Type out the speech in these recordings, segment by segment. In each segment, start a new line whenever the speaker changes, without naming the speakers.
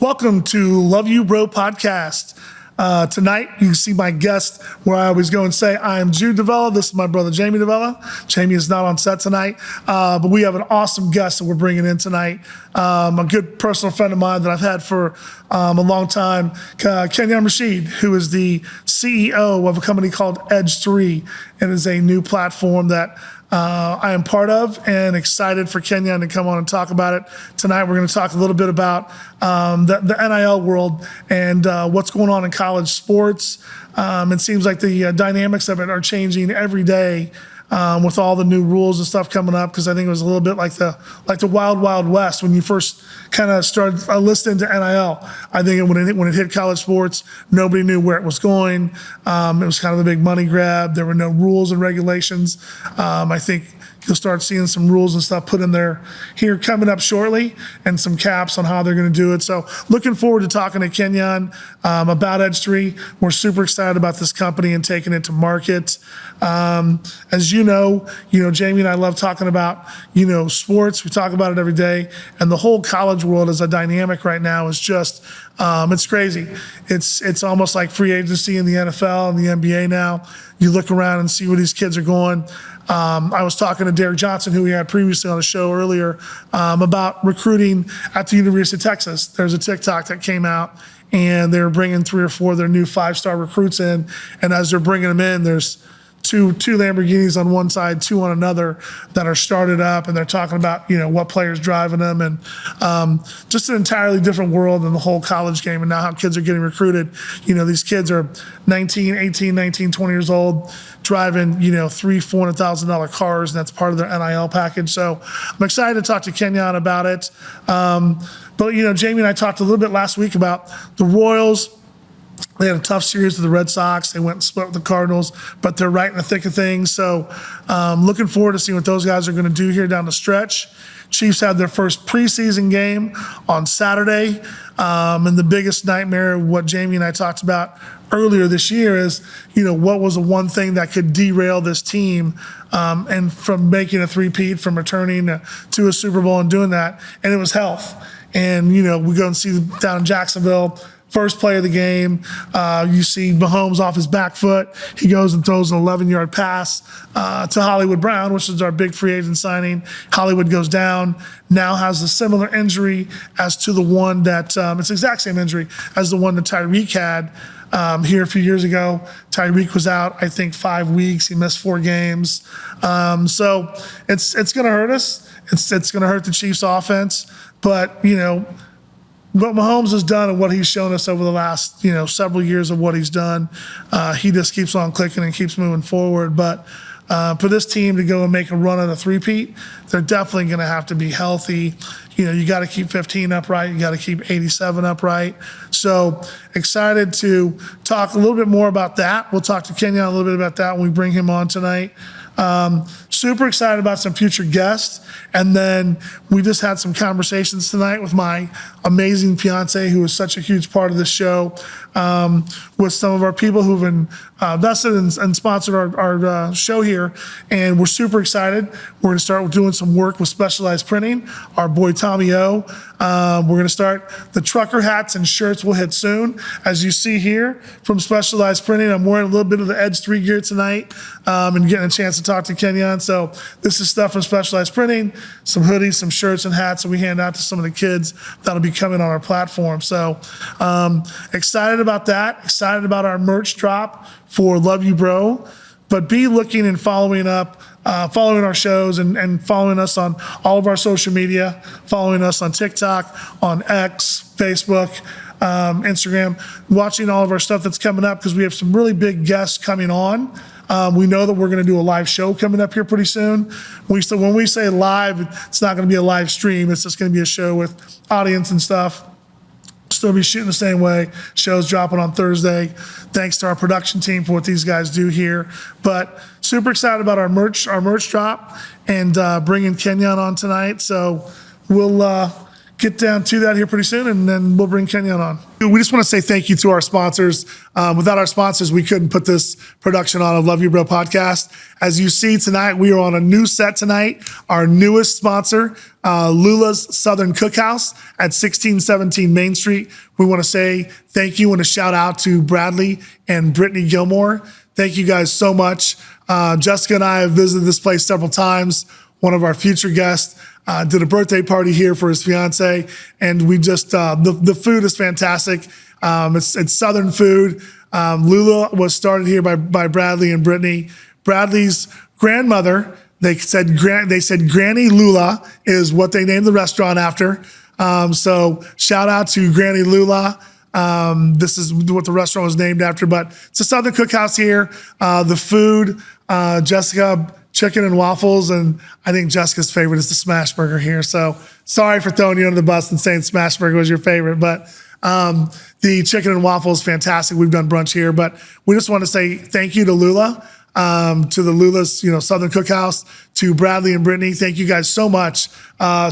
Welcome to Love You Bro podcast. Tonight, you can see my guest where I always go and say, I am Jude Davella. This is my brother, Jamie Davella. Jamie is not on set tonight, but we have an awesome guest that we're bringing in tonight. A good personal friend of mine that I've had for a long time, Kenyon Rasheed, who is the CEO of a company called Edge3, and is a new platform that I am part of, and excited for Kenyon to come on and talk about it. Tonight, we're going to talk a little bit about the NIL world and what's going on in college sports. It seems like the dynamics of it are changing every day with all the new rules and stuff coming up, because I think it was a little bit like the Wild Wild West when you first kind of started listening to NIL. I think when it hit college sports, nobody knew where it was going. It was kind of a big money grab. There were no rules and regulations. I think you'll start seeing some rules and stuff put in there here coming up shortly, and some caps on how they're going to do it. So looking forward to talking to Kenyon about Edge3. We're super excited about this company and taking it to market. As you know, Jamie and I love talking about, sports. We talk about it every day, and the whole college world as a dynamic right now is just, it's crazy. It's almost like free agency in the NFL and the NBA now. You look around and see where these kids are going. I was talking to Derek Johnson, who we had previously on the show earlier, about recruiting at the University of Texas. There's a TikTok that came out, and they're bringing 3 or 4 of their new 5-star recruits in. And as they're bringing them in, there's two Lamborghinis on one side, 2 on another, that are started up, and they're talking about, what players driving them, and just an entirely different world than the whole college game. And now how kids are getting recruited. These kids are 19, 18, 19, 20 years old, driving, $300,000-$400,000 cars, and that's part of their NIL package. So I'm excited to talk to Kenyon about it. But Jamie and I talked a little bit last week about the Royals. They had a tough series with the Red Sox. They went and split with the Cardinals, but they're right in the thick of things. So looking forward to seeing what those guys are going to do here down the stretch. Chiefs had their first preseason game on Saturday. And the biggest nightmare, what Jamie and I talked about earlier this year, is, what was the one thing that could derail this team and from making a three-peat, from returning to a Super Bowl and doing that, and it was health. And, we go and see down in Jacksonville, first play of the game, you see Mahomes off his back foot. He goes and throws an 11-yard pass to Hollywood Brown, which is our big free agent signing. Hollywood goes down, now has a similar injury as to the one that, it's the exact same injury as the one that Tyreek had here a few years ago. Tyreek was out, I think, 5 weeks. He missed 4 games. So it's going to hurt us. It's going to hurt the Chiefs' offense. But, what Mahomes has done and what he's shown us over the last, several years of what he's done, he just keeps on clicking and keeps moving forward. But for this team to go and make a run at a three-peat, they're definitely going to have to be healthy. You got to keep 15 upright. You got to keep 87 upright. So excited to talk a little bit more about that. We'll talk to Kenyon a little bit about that when we bring him on tonight. Super excited about some future guests. And then we just had some conversations tonight with my amazing fiance, who is such a huge part of this show, with some of our people who've been invested and sponsored our show here. And we're super excited. We're going to start doing some work with Specialized Printing. Our boy Tommy O. We're going to start the trucker hats and shirts will hit soon. As you see here from Specialized Printing, I'm wearing a little bit of the Edge3 gear tonight, and getting a chance to talk to Kenyon. So this is stuff from Specialized Printing, some hoodies, some shirts and hats that we hand out to some of the kids that'll be coming on our platform. So excited about that. Excited about our merch drop for Love You Bro. But be looking and following our shows and following us on all of our social media, following us on TikTok, on X, Facebook, Instagram, watching all of our stuff that's coming up, because we have some really big guests coming on. We know that we're going to do a live show coming up here pretty soon. When we say live, it's not going to be a live stream. It's just going to be a show with audience and stuff. Still be shooting the same way. Show's dropping on Thursday. Thanks to our production team for what these guys do here. But super excited about our merch drop, and bringing Kenyon on tonight. So we'll get down to that here pretty soon, and then we'll bring Kenyon on. We just want to say thank you to our sponsors. Without our sponsors, we couldn't put this production on of Love You Bro podcast. As you see tonight, we are on a new set tonight. Our newest sponsor, Lula's Southern Cookhouse at 1617 Main Street. We want to say thank you and a shout out to Bradley and Brittany Gilmore. Thank you guys so much. Jessica and I have visited this place several times. One of our future guests did a birthday party here for his fiance, and we just the food is fantastic. It's Southern food. Lula was started here by Bradley and Brittany. Bradley's grandmother, they said Granny Lula is what they named the restaurant after. So shout out to Granny Lula. This is what the restaurant was named after, but it's a Southern Cookhouse here. The food, Jessica, chicken and waffles, and I think Jessica's favorite is the smash burger here. So sorry for throwing you under the bus and saying smash burger was your favorite, but the chicken and waffles, fantastic. We've done brunch here, but we just want to say thank you to Lula, to the Lula's, Southern Cookhouse, to Bradley and Brittany. Thank you guys so much.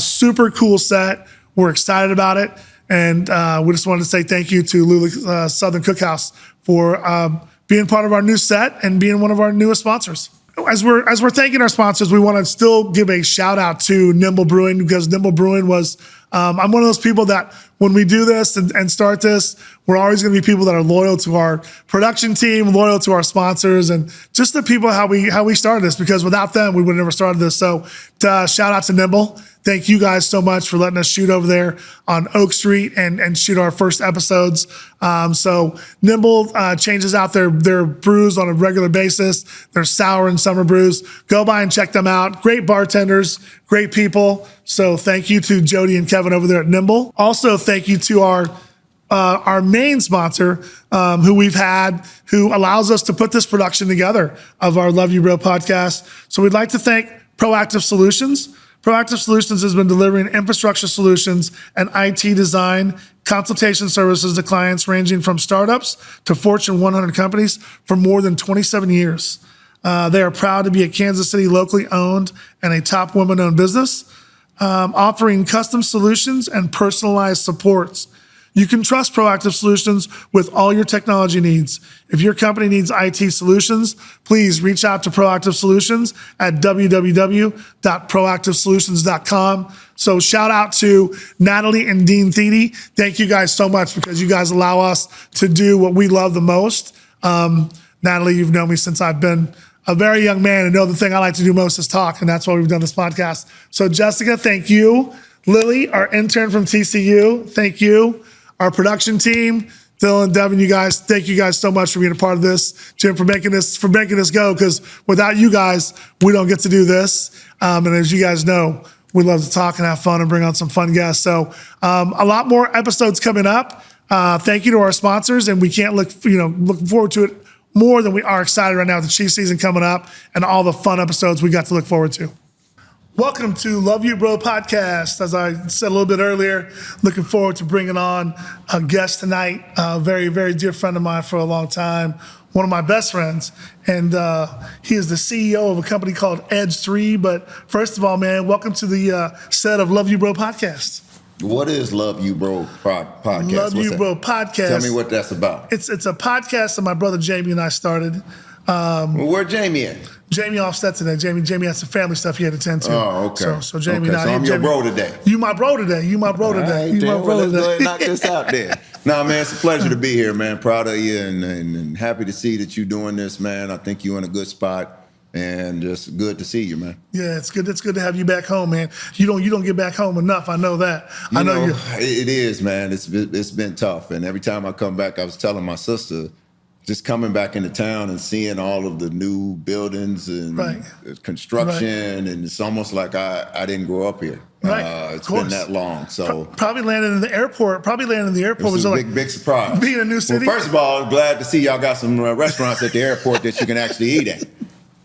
Super cool set. We're excited about it. And we just wanted to say thank you to Lula's Southern Cookhouse for being part of our new set and being one of our newest sponsors. As we're thanking our sponsors, we want to still give a shout out to Nimble Brewing, because Nimble Brewing was, I'm one of those people that when we do this and start this, we're always going to be people that are loyal to our production team, loyal to our sponsors, and just the people how we started this, because without them, we would have never started this. So shout out to Nimble. Thank you guys so much for letting us shoot over there on Oak Street and shoot our first episodes. So Nimble changes out their brews on a regular basis. Their sour and summer brews. Go by and check them out. Great bartenders, great people. So thank you to Jody and Kevin over there at Nimble. Also, thank you to our main sponsor, who we've had, who allows us to put this production together of our Love You Bro podcast. So we'd like to thank Proactive Solutions. Proactive Solutions has been delivering infrastructure solutions and IT design consultation services to clients ranging from startups to Fortune 100 companies for more than 27 years. They are proud to be a Kansas City locally owned and a top women-owned business, offering custom solutions and personalized supports. You can trust Proactive Solutions with all your technology needs. If your company needs IT solutions, please reach out to Proactive Solutions at www.proactivesolutions.com. So shout out to Natalie and Dean Thede. Thank you guys so much, because you guys allow us to do what we love the most. Natalie, you've known me since I've been a very young man, and know the thing I like to do most is talk, and that's why we've done this podcast. So Jessica, thank you. Lily, our intern from TCU, thank you. Our production team, Dylan, Devin, you guys, thank you guys so much for being a part of this. Jim, for making this go, because without you guys, we don't get to do this. And as you guys know, we love to talk and have fun and bring on some fun guests. So a lot more episodes coming up. Thank you to our sponsors, and we can't looking forward to it more than we are excited right now with the Chiefs season coming up and all the fun episodes we got to look forward to. Welcome to Love You Bro podcast. As I said a little bit earlier, looking forward to bringing on a guest tonight, a very, very dear friend of mine for a long time, one of my best friends. And he is the CEO of a company called Edge3. But first of all, man, welcome to the set of Love You Bro podcast.
What is Love You Bro podcast?
Love You Bro podcast.
Tell me what that's about.
It's a podcast that my brother Jamie and I started.
Where Jamie at?
Jamie offset today. Jamie had some family stuff he had to attend to.
Oh, okay.
So Jamie
okay,
and I.
So I'm your bro today.
You my bro today. You my bro today.
Right, let's go ahead and knock this out there. Nah, man, it's a pleasure to be here, man. Proud of you and happy to see that you're doing this, man. I think you're in a good spot, and just good to see you, man.
Yeah, it's good. It's good to have you back home, man. You don't get back home enough. I know that. I know you.
It is, man. It's been tough, and every time I come back, I was telling my sister, just coming back into town and seeing all of the new buildings and construction, and it's almost like I didn't grow up here.
Right,
it's been that long. So
probably landing in the airport.
Was a big surprise.
Being a new city.
Well, first of all, glad to see y'all got some restaurants at the airport that you can actually eat at.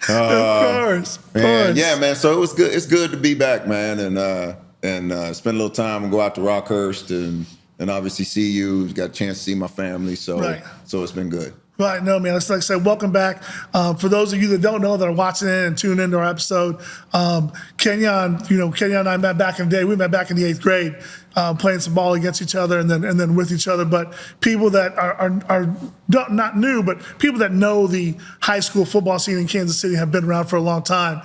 Of course.
Yeah, man. So it was good. It's good to be back, man, and spend a little time and go out to Rockhurst and obviously see you. Got a chance to see my family. So it's been good.
Right, no, man. Like I said, welcome back. For those of you that don't know that are watching in and tuning into our episode, Kenyon and I met back in the day. We met back in the 8th grade. playing some ball against each other and then with each other. But people that are not new, but people that know the high school football scene in Kansas City have been around for a long time.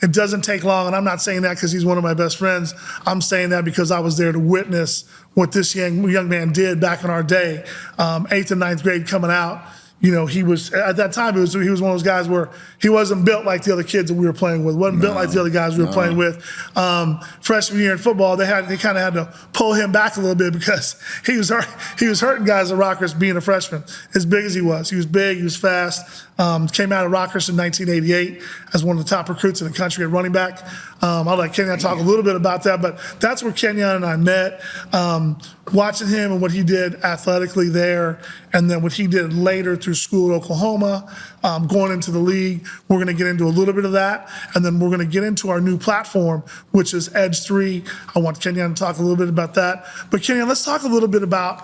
It doesn't take long, and I'm not saying that because he's one of my best friends. I'm saying that because I was there to witness what this young man did back in our day, 8th and 9th grade coming out. You know, he was at that time. He was one of those guys where he wasn't built like the other kids that we were playing with. wasn't built like the other guys we were playing with. Freshman year in football, they kind of had to pull him back a little bit because he was hurting guys at Rockhurst being a freshman. As big as he was big. He was fast. Came out of Rockhurst in 1988 as one of the top recruits in the country at running back. I'll let Kenyon talk a little bit about that, but that's where Kenyon and I met. Watching him and what he did athletically there, and then what he did later through school at Oklahoma, going into the league. We're going to get into a little bit of that, and then we're going to get into our new platform, which is Edge3. I want Kenyon to talk a little bit about that. But Kenyon, let's talk a little bit about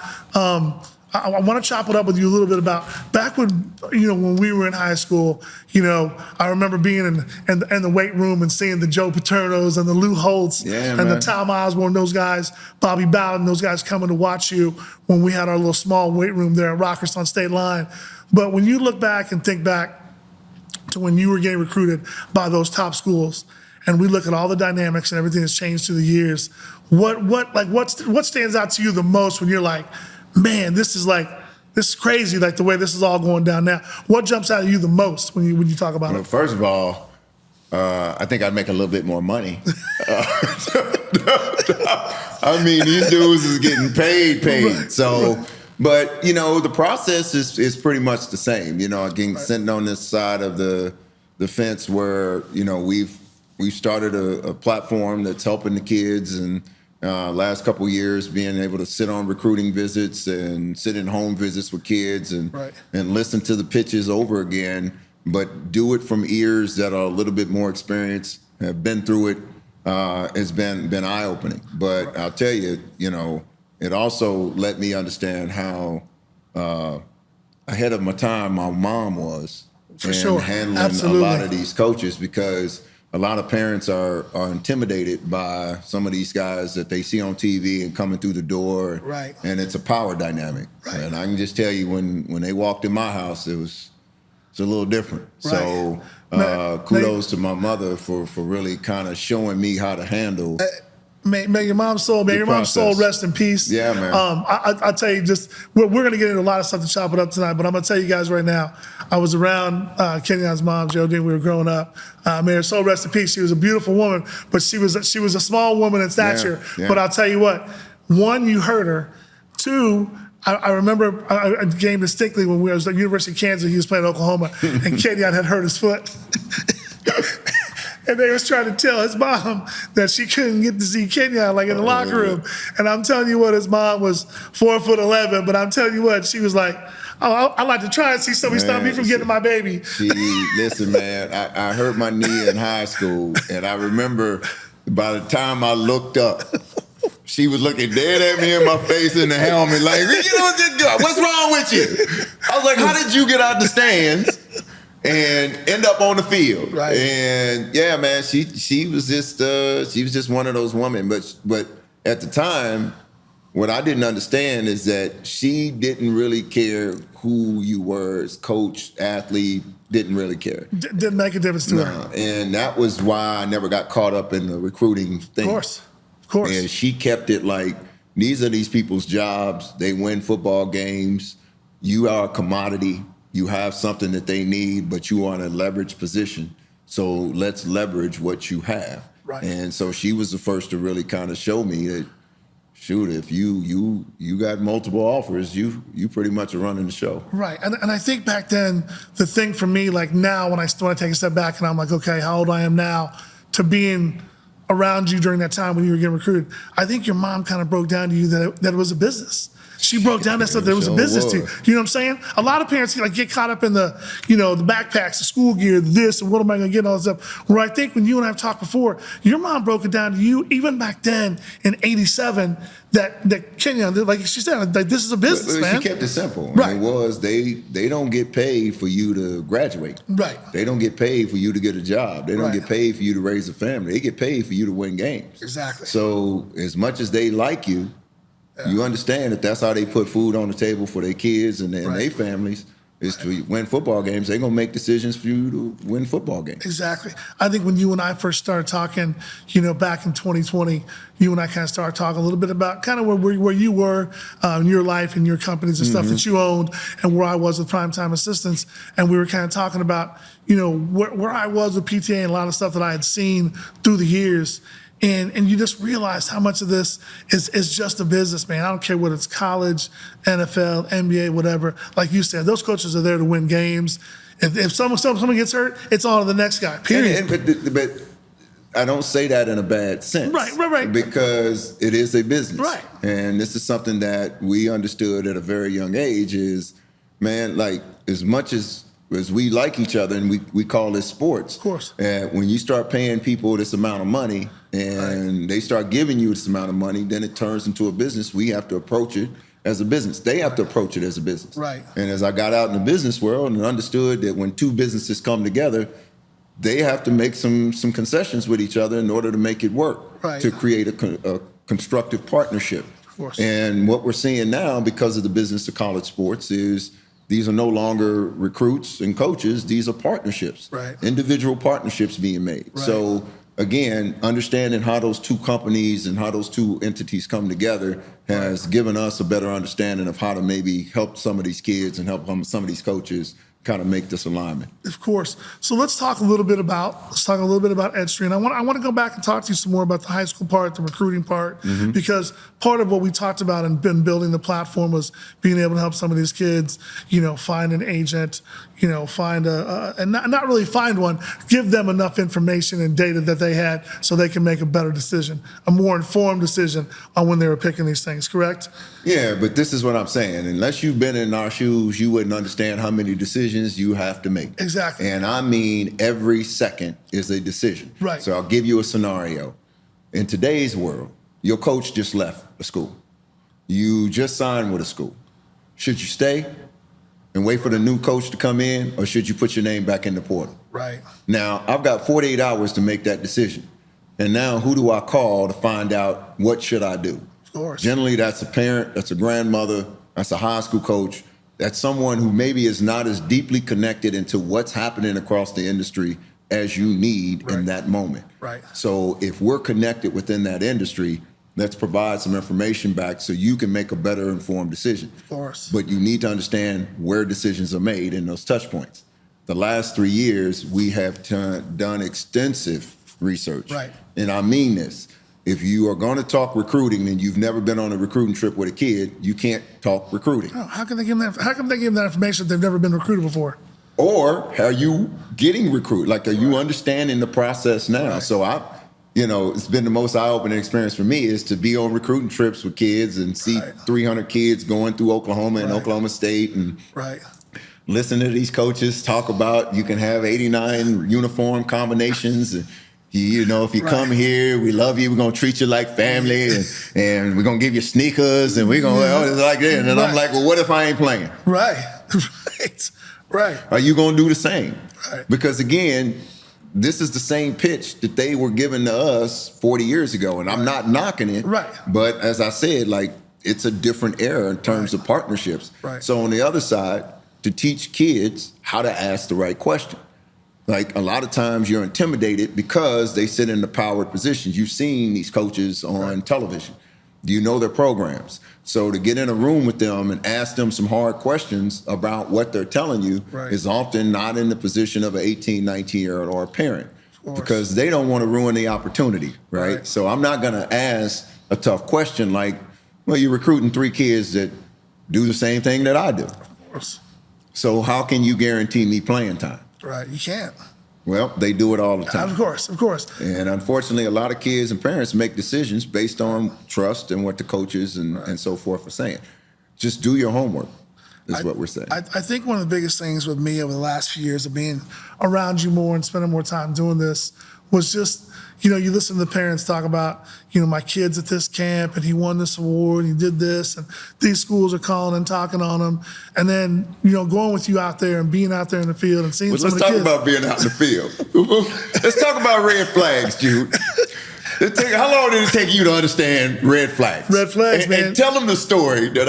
I want to chop it up with you a little bit about back when, when we were in high school. I remember being in the weight room and seeing the Joe Paternos and the Lou Holtz the Tom Osborne, those guys, Bobby Bowden, those guys coming to watch you when we had our little small weight room there at Rockhurst on State Line. But when you look back and think back to when you were getting recruited by those top schools, and we look at all the dynamics and everything that's changed through the years, what stands out to you the most when you're like, man, this is crazy, like the way this is all going down now? What jumps out at you the most when you talk about it?
First of all, I think I'd make a little bit more money. I mean, these dudes is getting paid.
Right.
So, but the process is pretty much the same. Again, sitting on this side of the fence where we've started a platform that's helping the kids, and last couple of years being able to sit on recruiting visits and sit in home visits with kids and listen to the pitches over again, but do it from ears that are a little bit more experienced, have been through it. Has been eye-opening. But I'll tell you, it also let me understand how ahead of my time my mom was handling a lot of these coaches, because a lot of parents are intimidated by some of these guys that they see on TV and coming through the door.
Right.
And it's a power dynamic. Right. And I can just tell you, when they walked in my house, it's a little different. Right. So kudos to my mother for really kind of showing me how to handle.
May your mom's soul, rest in peace.
Yeah, man.
I'll tell you, we're going to get into a lot of stuff to chop it up tonight, but I'm going to tell you guys right now, I was around Kenyon's mom, Geraldine. We were growing up. May her soul rest in peace. She was a beautiful woman, but she was a small woman in stature. Yeah. But I'll tell you what, one, you heard her. Two, I remember a game distinctly when we was at the University of Kansas. He was playing Oklahoma, and Kenyon had hurt his foot. And they was trying to tell his mom that she couldn't get to see Kenyon, like in the locker room. And I'm telling you what, his mom was 4'11", but I'm telling you what, she was like, oh, I'd like to try and see somebody stop me from getting my baby.
Listen, man, I hurt my knee in high school, and I remember by the time I looked up, she was looking dead at me in my face in the helmet, like, what's wrong with you? I was like, how did you get out the stands and end up on the field?
Right.
And yeah, man, she was just one of those women. But at the time, what I didn't understand is that she didn't really care who you were as coach, athlete, didn't really care.
Didn't make a difference to her.
And that was why I never got caught up in the recruiting thing.
Of course.
And she kept it like, these are these people's jobs. They win football games. You are a commodity. You have something that they need, but you are in a leverage position. So let's leverage what you have.
Right.
And so she was the first to really kind of show me that, shoot, if you got multiple offers, you pretty much are running the show.
Right. And I think back then, the thing for me, like now, when I take a step back and I'm like, okay, how old I am now, to being around you during that time when you were getting recruited, I think your mom kind of broke down to you that it was a business. She broke down that stuff. There was a business to, you know what I'm saying? A lot of parents like get caught up in the, the backpacks, the school gear, this, and what am I going to get, and all this stuff. Where I think when you and I have talked before, your mom broke it down to you, even back then in '87, that Kenyon, like she said, like this is a business, man.
She kept it simple.
Right.
And it was they don't get paid for you to graduate.
Right.
They don't get paid for you to get a job. They don't get paid for you to raise a family. They get paid for you to win games.
Exactly.
So as much as they like you, you understand that that's how they put food on the table for their kids and their families is to win football games. They're going to make decisions for you to win football games.
Exactly. I think when you and I first started talking, back in 2020, you and I kind of started talking a little bit about kind of where you were in your life and your companies and stuff that you owned and where I was with Primetime Assistants. And we were kind of talking about, where I was with PTA and a lot of stuff that I had seen through the years. And you just realize how much of this is just a business, man. I don't care whether it's college, NFL, NBA, whatever. Like you said, those coaches are there to win games. If someone gets hurt, it's on to the next guy, period.
But I don't say that in a bad sense.
Right.
Because it is a business.
Right.
And this is something that we understood at a very young age is, man, like as much as we like each other and we call this sports.
Of course.
And when you start paying people this amount of money and they start giving you this amount of money, then it turns into a business. We have to approach it as a business. They have to approach it as a business.
Right.
And as I got out in the business world and understood that when two businesses come together, they have to make some concessions with each other in order to make it work, to create a constructive partnership.
Of course.
And what we're seeing now because of the business of college sports is these are no longer recruits and coaches. These are partnerships, individual partnerships being made.
Right.
So again, understanding how those two companies and how those two entities come together has given us a better understanding of how to maybe help some of these kids and help some of these coaches kind of make this alignment.
Of course. So let's talk a little bit about Edge3. And I want to go back and talk to you some more about the high school part, the recruiting part, because part of what we talked about and been building the platform was being able to help some of these kids, find an agent, find and not really find one, give them enough information and data that they had so they can make a better decision, a more informed decision on when they were picking these things, correct?
Yeah, but this is what I'm saying. Unless you've been in our shoes, you wouldn't understand how many decisions you have to make.
Exactly.
And I mean, every second is a decision.
Right.
So I'll give you a scenario. In today's world, your coach just left a school. You just signed with a school. Should you stay and wait for the new coach to come in, or should you put your name back in the portal?
Right.
Now, I've got 48 hours to make that decision. And now who do I call to find out what should I do?
Of course.
Generally, that's a parent, that's a grandmother, that's a high school coach, that's someone who maybe is not as deeply connected into what's happening across the industry as you need in that moment.
Right.
So if we're connected within that industry, let's provide some information back so you can make a better informed decision.
Of course.
But you need to understand where decisions are made in those touch points. The last 3 years, we have done extensive research.
Right.
And I mean this. If you are going to talk recruiting and you've never been on a recruiting trip with a kid, you can't talk recruiting.
Oh, how can they give them that? How can they give them that information if they've never been recruited before?
Or are you getting recruited? Like, are you understanding the process now?
Right.
So it's been the most eye-opening experience for me is to be on recruiting trips with kids and see 300 kids going through Oklahoma and Oklahoma State and listen to these coaches talk about you can have 89 uniform combinations. And, if you come here, we love you. We're going to treat you like family and we're going to give you sneakers and we're going to like that. And I'm like, well, what if I ain't playing?
Right.
Are you going to do the same?
Right.
Because again, this is the same pitch that they were giving to us 40 years ago. And I'm not knocking it.
Right.
But as I said, it's a different era in terms of partnerships.
Right.
So on the other side, to teach kids how to ask the right question. Like a lot of times you're intimidated because they sit in the powered positions. You've seen these coaches on television. Do you know their programs? So to get in a room with them and ask them some hard questions about what they're telling you is often not in the position of an 18, 19-year-old or a parent because they don't want to ruin the opportunity, right? So I'm not going to ask a tough question like, well, you're recruiting 3 kids that do the same thing that I do.
Of course.
So how can you guarantee me playing time?
Right, you can't.
Well, they do it all the time.
Of course.
And unfortunately, a lot of kids and parents make decisions based on trust and what the coaches and so forth are saying. Just do your homework. Is what we're saying.
I think one of the biggest things with me over the last few years of being around you more and spending more time doing this was just, you listen to the parents talk about, my kid's at this camp and he won this award, he did this, and these schools are calling and talking on him. And then, going with you out there and being out there in the field and seeing some of the kids.
Let's talk about being out in the field. Let's talk about red flags, Jude. How long did it take you to understand red flags?
Red flags, man.
And tell them the story that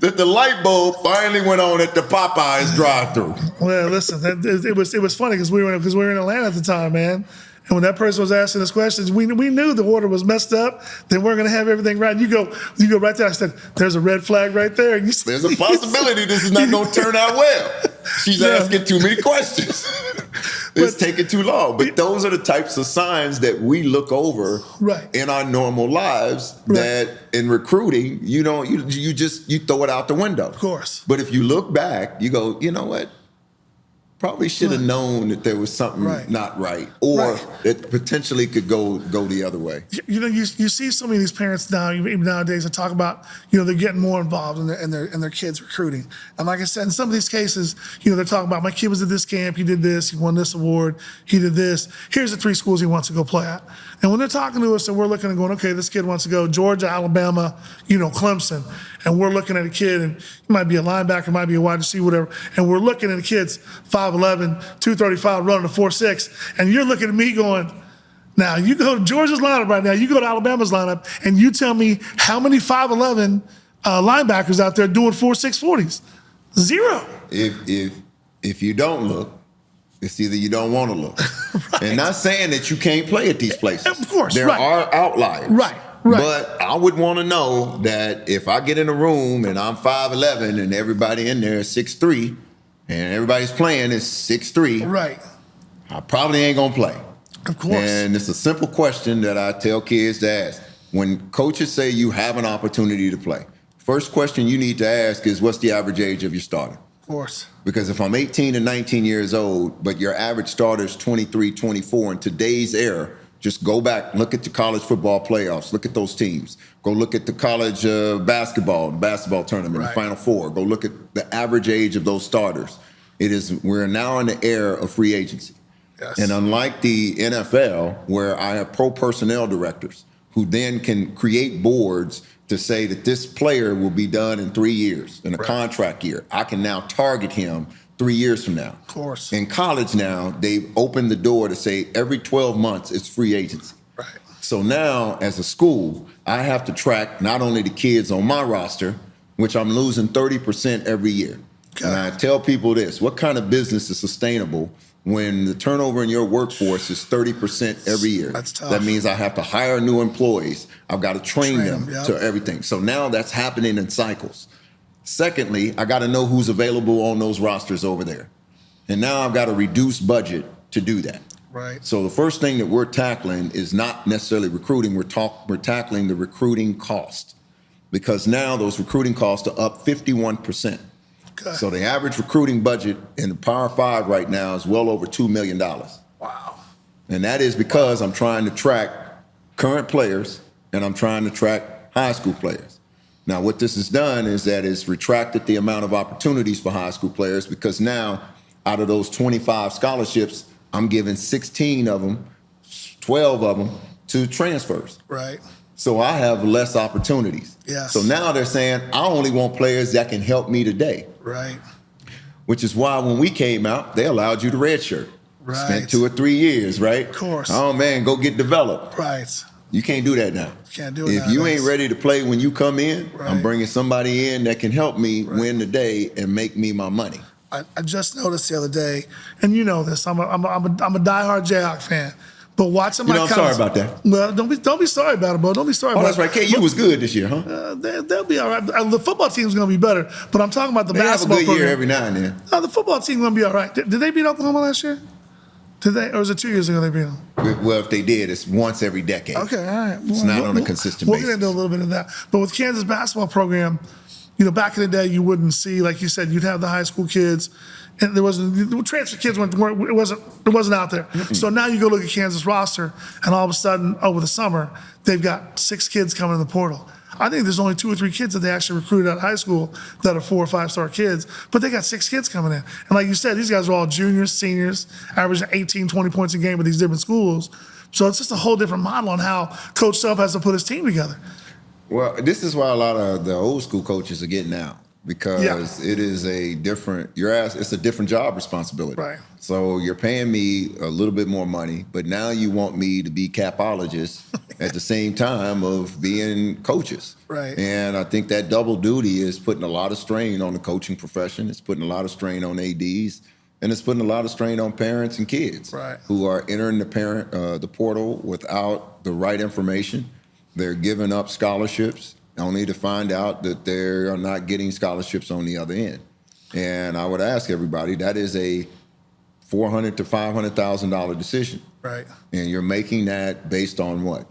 that the light bulb finally went on at the Popeyes drive-thru.
Well, listen, it was funny because we were in Atlanta at the time, man. And when that person was asking us questions, we knew the order was messed up. They weren't going to have everything right. And you go right there. I said, "There's a red flag right there." And
there's a possibility this is not going to turn out well. She's asking too many questions. It's taking too long. But those are the types of signs that we look over in our normal lives that in recruiting, you throw it out the window.
Of course.
But if you look back, you go, you know what? Probably should have known that there was something not right, or it potentially could go the other way.
You see so many of these parents now, even nowadays, that talk about, they're getting more involved in their kids' recruiting. And like I said, in some of these cases, they're talking about, my kid was at this camp, he did this, he won this award, he did this. Here's the 3 schools he wants to go play at. And when they're talking to us and we're looking and going, okay, this kid wants to go Georgia, Alabama, Clemson, and we're looking at a kid, and he might be a linebacker, might be a wide receiver, whatever, and we're looking at a kid's 5'11", 235, running a 4.6, and you're looking at me going, now you go to Georgia's lineup right now, you go to Alabama's lineup, and you tell me how many 5'11" linebackers out there doing 4.6 40s? Zero.
If you don't look, it's either you don't want to look. And not saying that you can't play at these places. Of
course,
there are outliers.
Right.
But I would want to know that if I get in a room and I'm 5'11" and everybody in there is 6'3", and everybody's playing is 6'3", I probably ain't gonna play.
Of course.
And it's a simple question that I tell kids to ask. When coaches say you have an opportunity to play, first question you need to ask is, what's the average age of your starter?
Of course.
Because if I'm 18 and 19 years old, but your average starter is 23, 24, in today's era, just go back, look at the college football playoffs, look at those teams. Go look at the college basketball tournament, the Final Four. Go look at the average age of those starters. We're now in the era of free agency.
Yes.
And unlike the NFL, where I have pro personnel directors who then can create boards to say that this player will be done in 3 years, in a contract year, I can now target him 3 years from now.
Of course.
In college now, they've opened the door to say every 12 months it's free agency.
Right.
So now, as a school, I have to track not only the kids on my roster, which I'm losing 30% every year. Okay. And I tell people this, what kind of business is sustainable when the turnover in your workforce is 30% every year?
That's tough.
That means I have to hire new employees. I've got to train them to everything. So now that's happening in cycles. Secondly, I got to know who's available on those rosters over there. And now I've got a reduced budget to do that.
Right.
So the first thing that we're tackling is not necessarily recruiting. We're tackling the recruiting cost, because now those recruiting costs are up 51%. Okay. So the average recruiting budget in the Power 5 right now is well over $2 million.
Wow.
And that is because I'm trying to track current players and I'm trying to track high school players. Now, what this has done is that it's retracted the amount of opportunities for high school players, because now out of those 25 scholarships, I'm giving 16 of them, 12 of them to transfers.
Right.
So I have less opportunities.
Yes.
So now they're saying, I only want players that can help me today.
Right.
Which is why when we came out, they allowed you to redshirt.
Right.
Spent 2 or 3 years, right?
Of course.
Oh, man, go get developed.
Right.
You can't do that now.
Can't do it
If you ain't ready to play when you come in, I'm bringing somebody in that can help me win the day and make me my money.
I just noticed the other day, and you know this, I'm a diehard Jayhawk fan. But watching my
I'm sorry about that.
Well, don't be sorry about it, bro. Don't be sorry about it.
Oh, that's right. KU was good this year, huh?
They'll be all right. The football team's going to be better. But I'm talking about the basketball
program. They have a good
program.
year every now and then.
No, the football team's going to be all right. Did they beat Oklahoma last year? Did they? Or was it 2 years ago they beat them?
Well, if they did, it's once every decade.
Okay, all right.
It's not on a consistent basis.
We'll get into a little bit of that. But with Kansas basketball program, back in the day, you wouldn't see, like you said, you'd have the high school kids, and there wasn't, the transfer kids it wasn't out there. Mm-hmm. So now you go look at Kansas roster, and all of a sudden, over the summer, they've got 6 kids coming in the portal. I think there's only 2 or 3 kids that they actually recruited out of high school that are 4 or 5-star kids, but they got 6 kids coming in. And like you said, these guys are all juniors, seniors, averaging 18, 20 points a game with these different schools. So it's just a whole different model on how Coach Self has to put his team together.
Well, this is why a lot of the old school coaches are getting out, because it is a different, it's a different job responsibility.
Right.
So you're paying me a little bit more money, but now you want me to be capologist at the same time of being coaches.
Right.
And I think that double duty is putting a lot of strain on the coaching profession. It's putting a lot of strain on ADs, and it's putting a lot of strain on parents and kids who are entering the portal without the right information. They're giving up scholarships only to find out that they are not getting scholarships on the other end. And I would ask everybody, that is a $400,000 to $500,000 decision.
Right.
And you're making that based on what?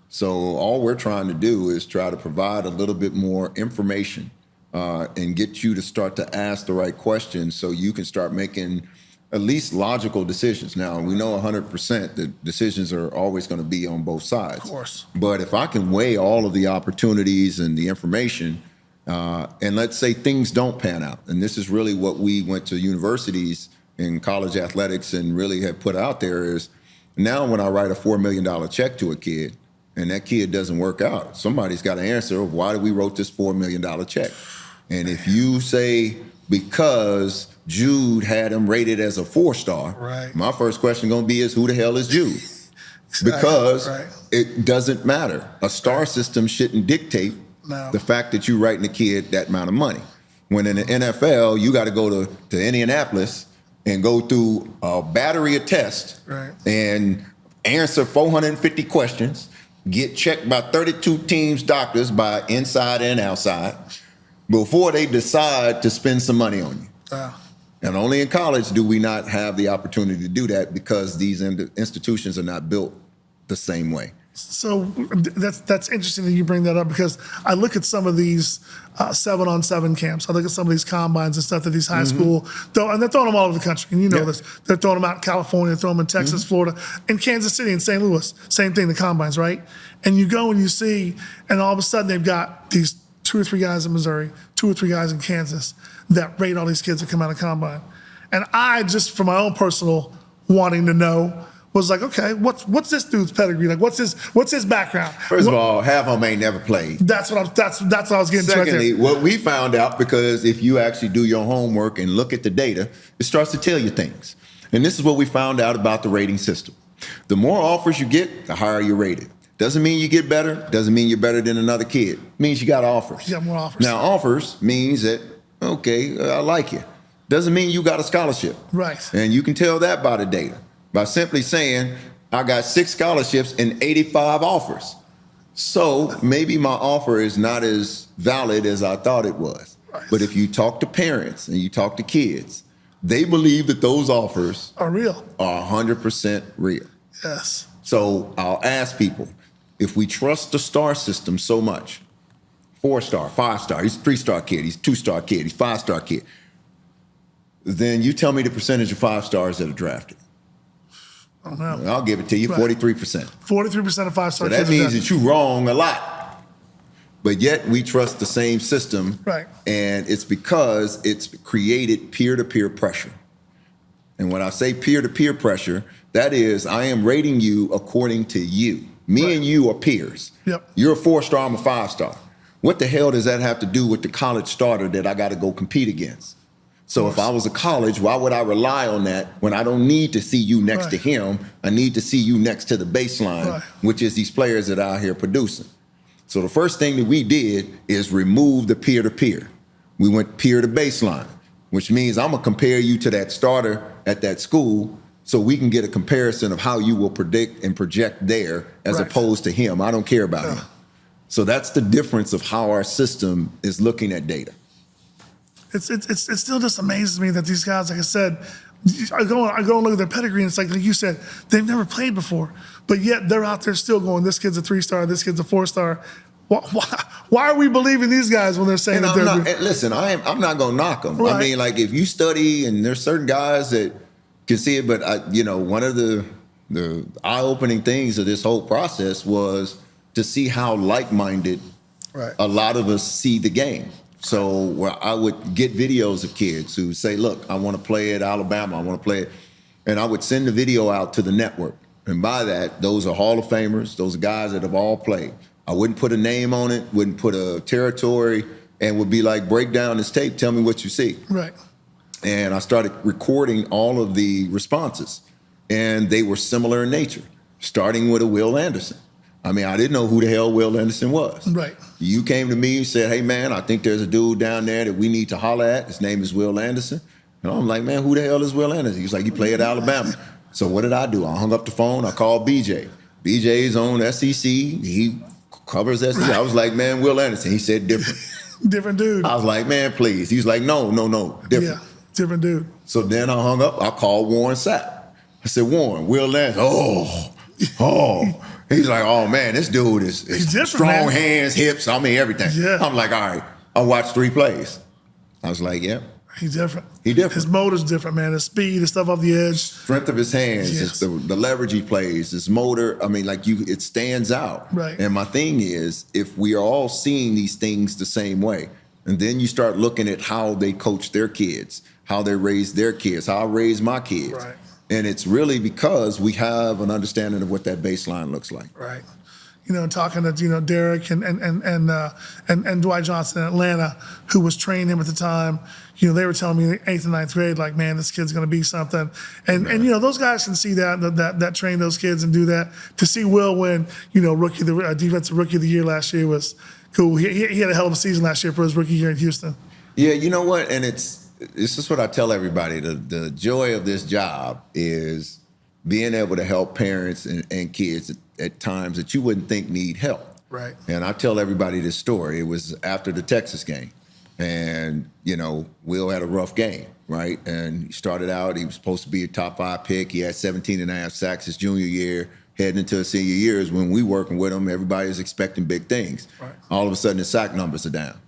So all we're trying to do is try to provide a little bit more information and get you to start to ask the right questions so you can start making at least logical decisions. Now, we know 100% that decisions are always going to be on both sides.
Of course.
But if I can weigh all of the opportunities and the information, and let's say things don't pan out, and this is really what we went to universities in college athletics and really have put out there is, now when I write a $4 million check to a kid and that kid doesn't work out, somebody's got to answer, why did we wrote this $4 million check? And if you say, because Jude had him rated as a 4-star, my first question going to be is, who the hell is Jude? Because it doesn't matter. A star system shouldn't dictate the fact that you're writing a kid that amount of money. When in the NFL, you got to go to Indianapolis and go through a battery of tests and answer 450 questions, get checked by 32 teams' doctors by inside and outside before they decide to spend some money on you. And only in college do we not have the opportunity to do that because these institutions are not built the same way.
So that's interesting that you bring that up, because I look at some of these 7-on-7 camps. I look at some of these combines and stuff that these high school, and they're throwing them all over the country. And you know this. They're throwing them out in California, throwing them in Texas, Florida, in Kansas City, and St. Louis. Same thing, the combines, right? And you go and you see, and all of a sudden they've got these 2 or 3 guys in Missouri, 2 or 3 guys in Kansas that rate all these kids that come out of combine. And I just, for my own personal wanting to know, was like, okay, what's this dude's pedigree? Like, what's his background?
First of all, half of them ain't never played.
That's what I was getting to right there.
Secondly, what we found out, because if you actually do your homework and look at the data, it starts to tell you things. And this is what we found out about the rating system. The more offers you get, the higher you're rated. Doesn't mean you get better. Doesn't mean you're better than another kid. It means you got offers.
You got more offers.
Now, offers means that, okay, I like you. Doesn't mean you got a scholarship.
Right.
And you can tell that by the data, by simply saying, I got 6 scholarships and 85 offers. So maybe my offer is not as valid as I thought it was. Right. But if you talk to parents and you talk to kids, they believe that those offers
are real,
are 100% real.
Yes.
So I'll ask people, if we trust the star system so much, 4-star, 5-star, he's a 3-star kid, he's a 2-star kid, he's a 5-star kid, then you tell me the percentage of 5-stars that are drafted.
I don't know.
I'll give it to you, 43%.
43% of 5-star kids.
So that means that you're wrong a lot. But yet we trust the same system.
Right.
And it's because it's created peer-to-peer pressure. And when I say peer-to-peer pressure, that is, I am rating you according to you. Me and you are peers.
Yep.
You're a 4-star, I'm a 5-star. What the hell does that have to do with the college starter that I got to go compete against? So if I was a college, why would I rely on that when I don't need to see you next to him? I need to see you next to the baseline, which is these players that are out here producing. So the first thing that we did is remove the peer-to-peer. We went peer to baseline, which means I'm going to compare you to that starter at that school so we can get a comparison of how you will predict and project there as opposed to him. I don't care about him. So that's the difference of how our system is looking at data.
It still just amazes me that these guys, like I said, I go and look at their pedigree, and it's like you said, they've never played before, but yet they're out there still going, this kid's a 3-star, this kid's a 4-star. Why are we believing these guys when they're saying that they're good?
Listen, I'm not going to knock them. I mean, like, if you study, and there's certain guys that can see it, but one of the eye-opening things of this whole process was to see how like-minded
Right.
a lot of us see the game. So where I would get videos of kids who say, look, I want to play at Alabama. I want to play it. And I would send the video out to the network. And by that, those are Hall of Famers. Those are guys that have all played. I wouldn't put a name on it, wouldn't put a territory, and would be like, break down this tape, tell me what you see.
Right.
And I started recording all of the responses. And they were similar in nature, starting with a Will Anderson. I mean, I didn't know who the hell Will Anderson was.
Right.
You came to me and said, hey, man, I think there's a dude down there that we need to holler at. His name is Will Anderson. And I'm like, man, who the hell is Will Anderson? He's like, he played at Alabama. So what did I do? I hung up the phone. I called BJ. BJ's on SEC. He covers SEC. Right. I was like, man, Will Anderson. He said different.
Different dude.
I was like, man, please. He's like, no, different.
Yeah, different dude.
So then I hung up. I called Warren Sapp. I said, Warren, Will Anderson. Oh. He's like, oh, man, this dude is strong, man. Hands, hips, I mean, everything. Yeah. I'm like, all right, I watched 3 plays. I was like, yeah.
He's different.
He different.
His motor's different, man. His speed, his stuff off the edge.
Strength of his hands, yes. The leverage he plays, his motor. I mean, like it stands out.
Right.
And my thing is, if we are all seeing these things the same way, and then you start looking at how they coach their kids, how they raise their kids, how I raise my kids.
Right.
And it's really because we have an understanding of what that baseline looks like.
Right. You know, talking to, Derek and Dwight Johnson in Atlanta, who was training him at the time, they were telling me in the 8th and 9th grade, like, man, this kid's going to be something. And those guys can see that train those kids and do that. To see Will win, defensive rookie of the year last year was cool. He had a hell of a season last year for his rookie year in Houston.
Yeah, you know what? And it's just what I tell everybody. The joy of this job is being able to help parents and kids at times that you wouldn't think need help.
Right.
And I tell everybody this story. It was after the Texas game. And, Will had a rough game, right? And he started out, he was supposed to be a top 5 pick. He had 17 and a half sacks his junior year. Heading into his senior years, when we working with him, everybody's expecting big things. Right. All of a sudden, the sack numbers are down,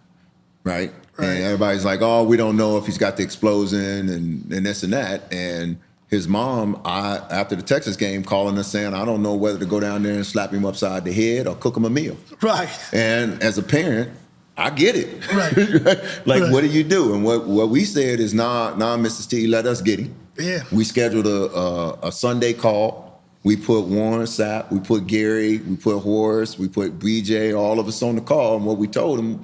right? And everybody's like, oh, we don't know if he's got the explosion and this and that. And his mom, after the Texas game, calling us saying, I don't know whether to go down there and slap him upside the head or cook him a meal.
Right.
And as a parent, I get it.
Right.
Like, what do you do? And what we said is, nah, Mrs. T, let us get him.
Yeah.
We scheduled a Sunday call. We put Warren Sapp, we put Gary, we put Horace, we put BJ, all of us on the call. And what we told them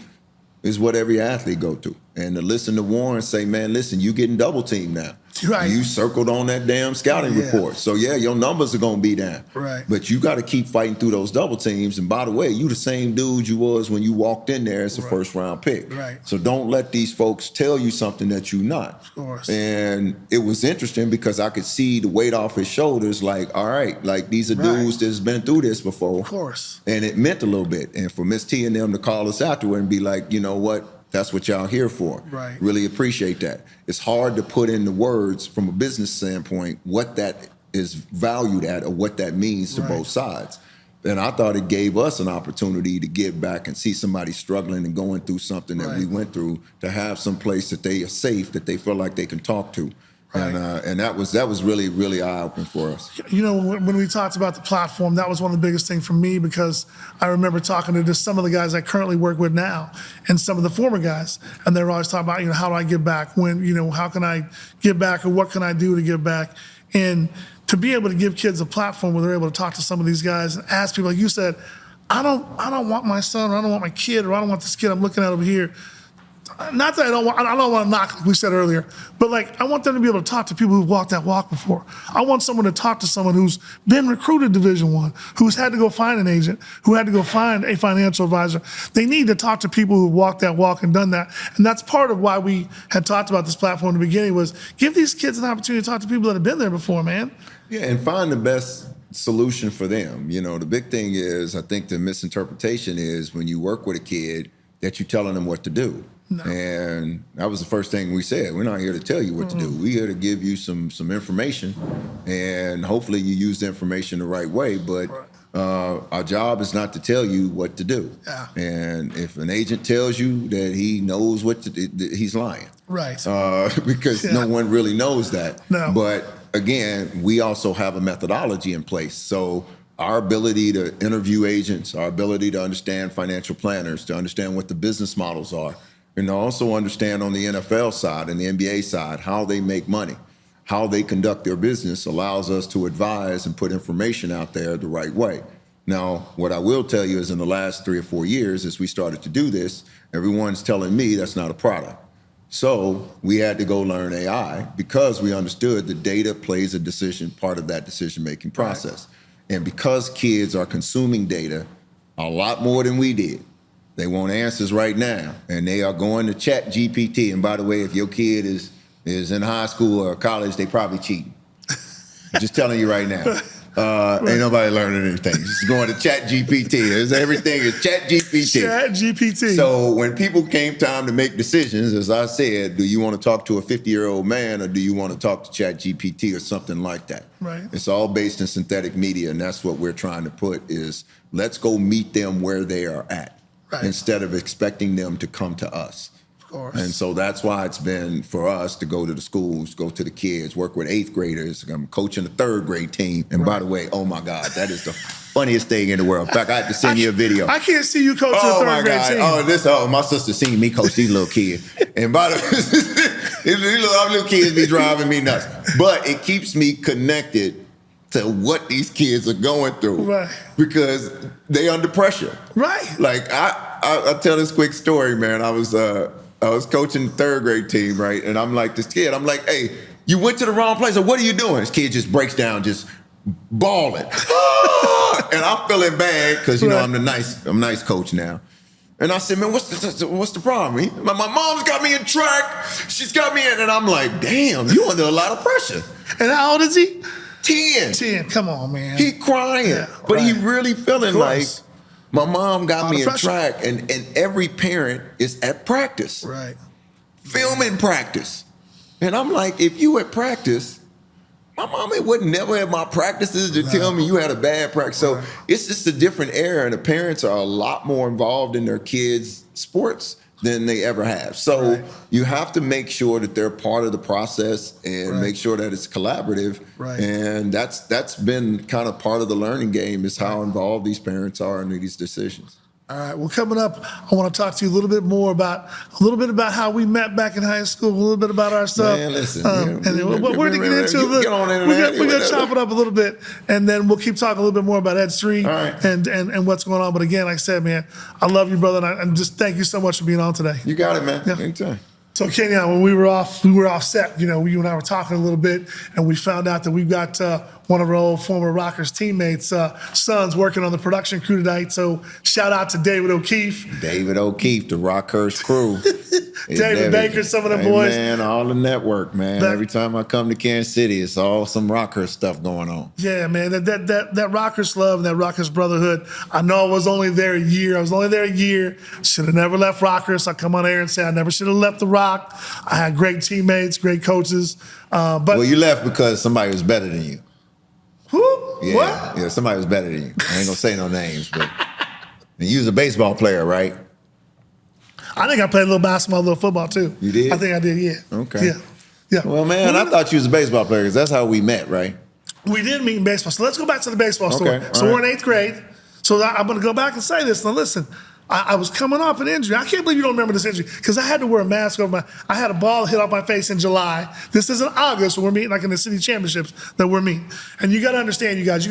is what every athlete go through. And to listen to Warren say, man, listen, you getting double teamed now.
Right.
You circled on that damn scouting report. So, yeah, your numbers are going to be down.
Right.
But you got to keep fighting through those double teams. And by the way, you the same dude you was when you walked in there as a first-round pick.
Right.
So don't let these folks tell you something that you're not.
Of course.
And it was interesting because I could see the weight off his shoulders, like, all right, like these are dudes that's been through this before.
Of course.
And it meant a little bit. And for Miss T and them to call us afterward and be like, you know what? That's what y'all here for.
Right.
Really appreciate that. It's hard to put in the words from a business standpoint what that is valued at or what that means to both sides. And I thought it gave us an opportunity to give back and see somebody struggling and going through something that we went through, to have some place that they are safe, that they feel like they can talk to. Right. And that was really, really eye-opening for us.
When we talked about the platform, that was one of the biggest things for me, because I remember talking to just some of the guys I currently work with now and some of the former guys, and they were always talking about, how do I give back? How can I give back, or what can I do to give back? And to be able to give kids a platform where they're able to talk to some of these guys and ask people, like you said, I don't want my son, or I don't want my kid, or I don't want this kid I'm looking at over here. Not that I don't want to knock, like we said earlier, but like I want them to be able to talk to people who've walked that walk before. I want someone to talk to someone who's been recruited Division I, who's had to go find an agent, who had to go find a financial advisor. They need to talk to people who've walked that walk and done that. And that's part of why we had talked about this platform in the beginning, was give these kids an opportunity to talk to people that have been there before, man.
Yeah, and find the best solution for them. The big thing is, I think the misinterpretation is when you work with a kid that you're telling them what to do. No. And that was the first thing we said. We're not here to tell you what to do. We're here to give you some information, and hopefully you use the information the right way. But our job is not to tell you what to do. Yeah. And if an agent tells you that he knows what to do, he's lying.
Right.
Because no one really knows that.
No.
But again, we also have a methodology in place. So our ability to interview agents, our ability to understand financial planners, to understand what the business models are, and also understand on the NFL side and the NBA side how they make money, how they conduct their business allows us to advise and put information out there the right way. Now, what I will tell you is in the last 3 or 4 years, as we started to do this, everyone's telling me that's not a product. So we had to go learn AI because we understood the data plays a part of that decision-making process. Right. And because kids are consuming data a lot more than we did, they want answers right now, and they are going to ChatGPT. And by the way, if your kid is in high school or college, they probably cheating. I'm just telling you right now. Ain't nobody learning anything. Just going to ChatGPT. Everything is ChatGPT.
ChatGPT.
So when people came time to make decisions, as I said, do you want to talk to a 50-year-old man or do you want to talk to ChatGPT or something like that?
Right.
It's all based in synthetic media, and that's what we're trying to put is let's go meet them where they are at instead of expecting them to come to us. And so that's why it's been for us to go to the schools, go to the kids, work with 8th graders. I'm coaching the 3rd grade team. And by the way, oh my God, that is the funniest thing in the world. In fact, I had to send you a video.
I can't see you coaching the 3rd grade team.
Oh, my sister seen me coach these little kids. And by the way, these little kids be driving me nuts. But it keeps me connected to what these kids are going through because they under pressure.
Right.
Like I tell this quick story, man. I was coaching the 3rd grade team, right? And I'm like, this kid, I'm like, hey, you went to the wrong place. Or what are you doing? This kid just breaks down, just bawling. And I'm feeling bad because, you know, I'm nice coach now. And I said, man, what's the problem? My mom's got me in track. She's got me in. And I'm like, damn, you under a lot of pressure.
And how old is he?
10.
10, come on, man.
He crying. But he really feeling like, my mom got me in track, and every parent is at practice.
Right.
Filming practice. And I'm like, if you at practice, my mom would never have my practices to tell me you had a bad practice. So it's just a different era, and the parents are a lot more involved in their kids' sports than they ever have. So you have to make sure that they're part of the process and make sure that it's collaborative. And that's been kind of part of the learning game is how involved these parents are in these decisions.
All right. Well, coming up, I want to talk to you a little bit about how we met back in high school, a little bit about our stuff.
Man, listen.
And then we're going to get into we're going to chop it up a little bit, and then we'll keep talking a little bit more about Edge3 and what's going on. But again, like I said, man, I love you, brother, and just thank you so much for being on today.
You got it, man. Anytime.
So Kenyon, when we were off set, you know, you and I were talking a little bit, and we found out that we've got one of our old former Rockers teammates' sons working on the production crew tonight. So shout out to David O'Keefe.
David O'Keefe, the Rockhurst crew.
David Baker, some of them boys.
Man, all the network, man. Every time I come to Kansas City, it's all some Rockhurst stuff going on.
Yeah, man, that Rockhurst love and that Rockhurst brotherhood. I know I was only there a year. Should have never left Rockhurst. I come on air and say I never should have left the Rock. I had great teammates, great coaches. But
you left because somebody was better than you.
Who?
Yeah,
what?
Yeah, somebody was better than you. I ain't gonna say no names, but and you was a baseball player, right?
I think I played a little basketball, a little football too.
You did?
I think I did, yeah.
Okay.
Yeah.
Well, man, I thought you was a baseball player because that's how we met, right?
We did meet in baseball. So let's go back to the baseball story. So we're in 8th grade. So I'm going to go back and say this. Now listen, I was coming off an injury. I can't believe you don't remember this injury because I had to wear a mask over I had a ball hit off my face in July. This is in August when we're meeting like in the city championships that we're meeting. And you got to understand, you guys,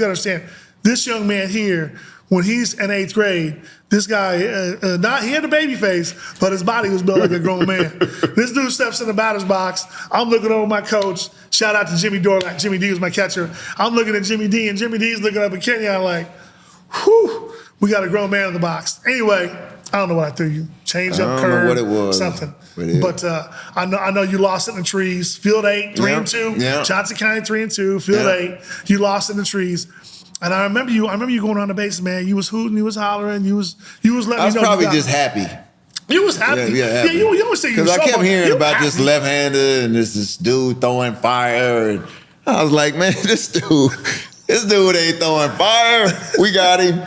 this young man here, when he's in 8th grade, this guy, he had a baby face, but his body was built like a grown man. This dude steps in the batter's box. I'm looking over my coach. Shout out to Jimmy Dorlack. Jimmy D was my catcher. I'm looking at Jimmy D, and Jimmy D's looking up at Kenyon like, whew, we got a grown man in the box. Anyway, I don't know what I threw you. Change up, curve,
what it was.
Something. But I know you lost it in the trees. Field 8, 3-2.
Yeah.
Johnson County 3-2. Field 8. You lost it in the trees. And I remember you going around the base, man. You was hooting, you was hollering, you was letting me know.
I was probably just happy.
You was happy.
Yeah, happy.
You always say you was
because I kept hearing about
happy.
this left-hander and this dude throwing fire, and I was like, man, this dude ain't throwing fire. We got him.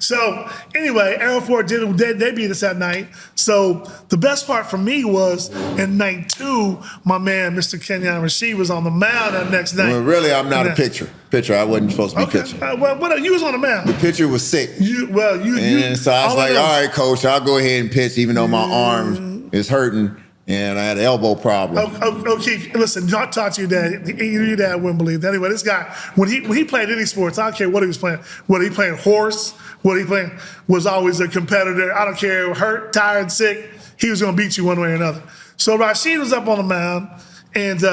So anyway, Arrow 4 they beat us that night. So the best part for me was in night 2, my man, Mr. Kenyon Rasheed, was on the mound that next night.
Well, really, I'm not a pitcher. I wasn't supposed to be pitching.
Well, you was on the mound.
The pitcher was sick. So I was like, all right, coach, I'll go ahead and pitch, even though my arm is hurting. And I had an elbow problem.
Okay, listen, talk to your dad. Your dad wouldn't believe that. Anyway, this guy, when he played any sports, I don't care what he was playing. Whether he playing horse, what he playing, was always a competitor. I don't care, hurt, tired, sick. He was going to beat you one way or another. So Rasheed was up on the mound, and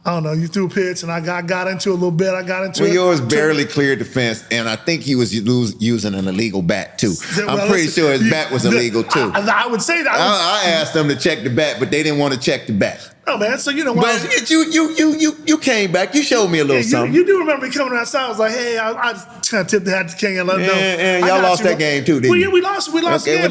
I don't know, you threw a pitch, and I got into it a little bit.
Yours barely cleared the fence, and I think he was using an illegal bat, too. I'm pretty sure his bat was illegal, too.
I would say that.
I asked them to check the bat, but they didn't want to check the bat.
Oh, man, so you know why.
But you came back. You showed me a little something.
You do remember me coming outside. I was like, hey, I just kind of tipped the hat to King and let him know.
And y'all lost that game, too, didn't you?
We lost the game.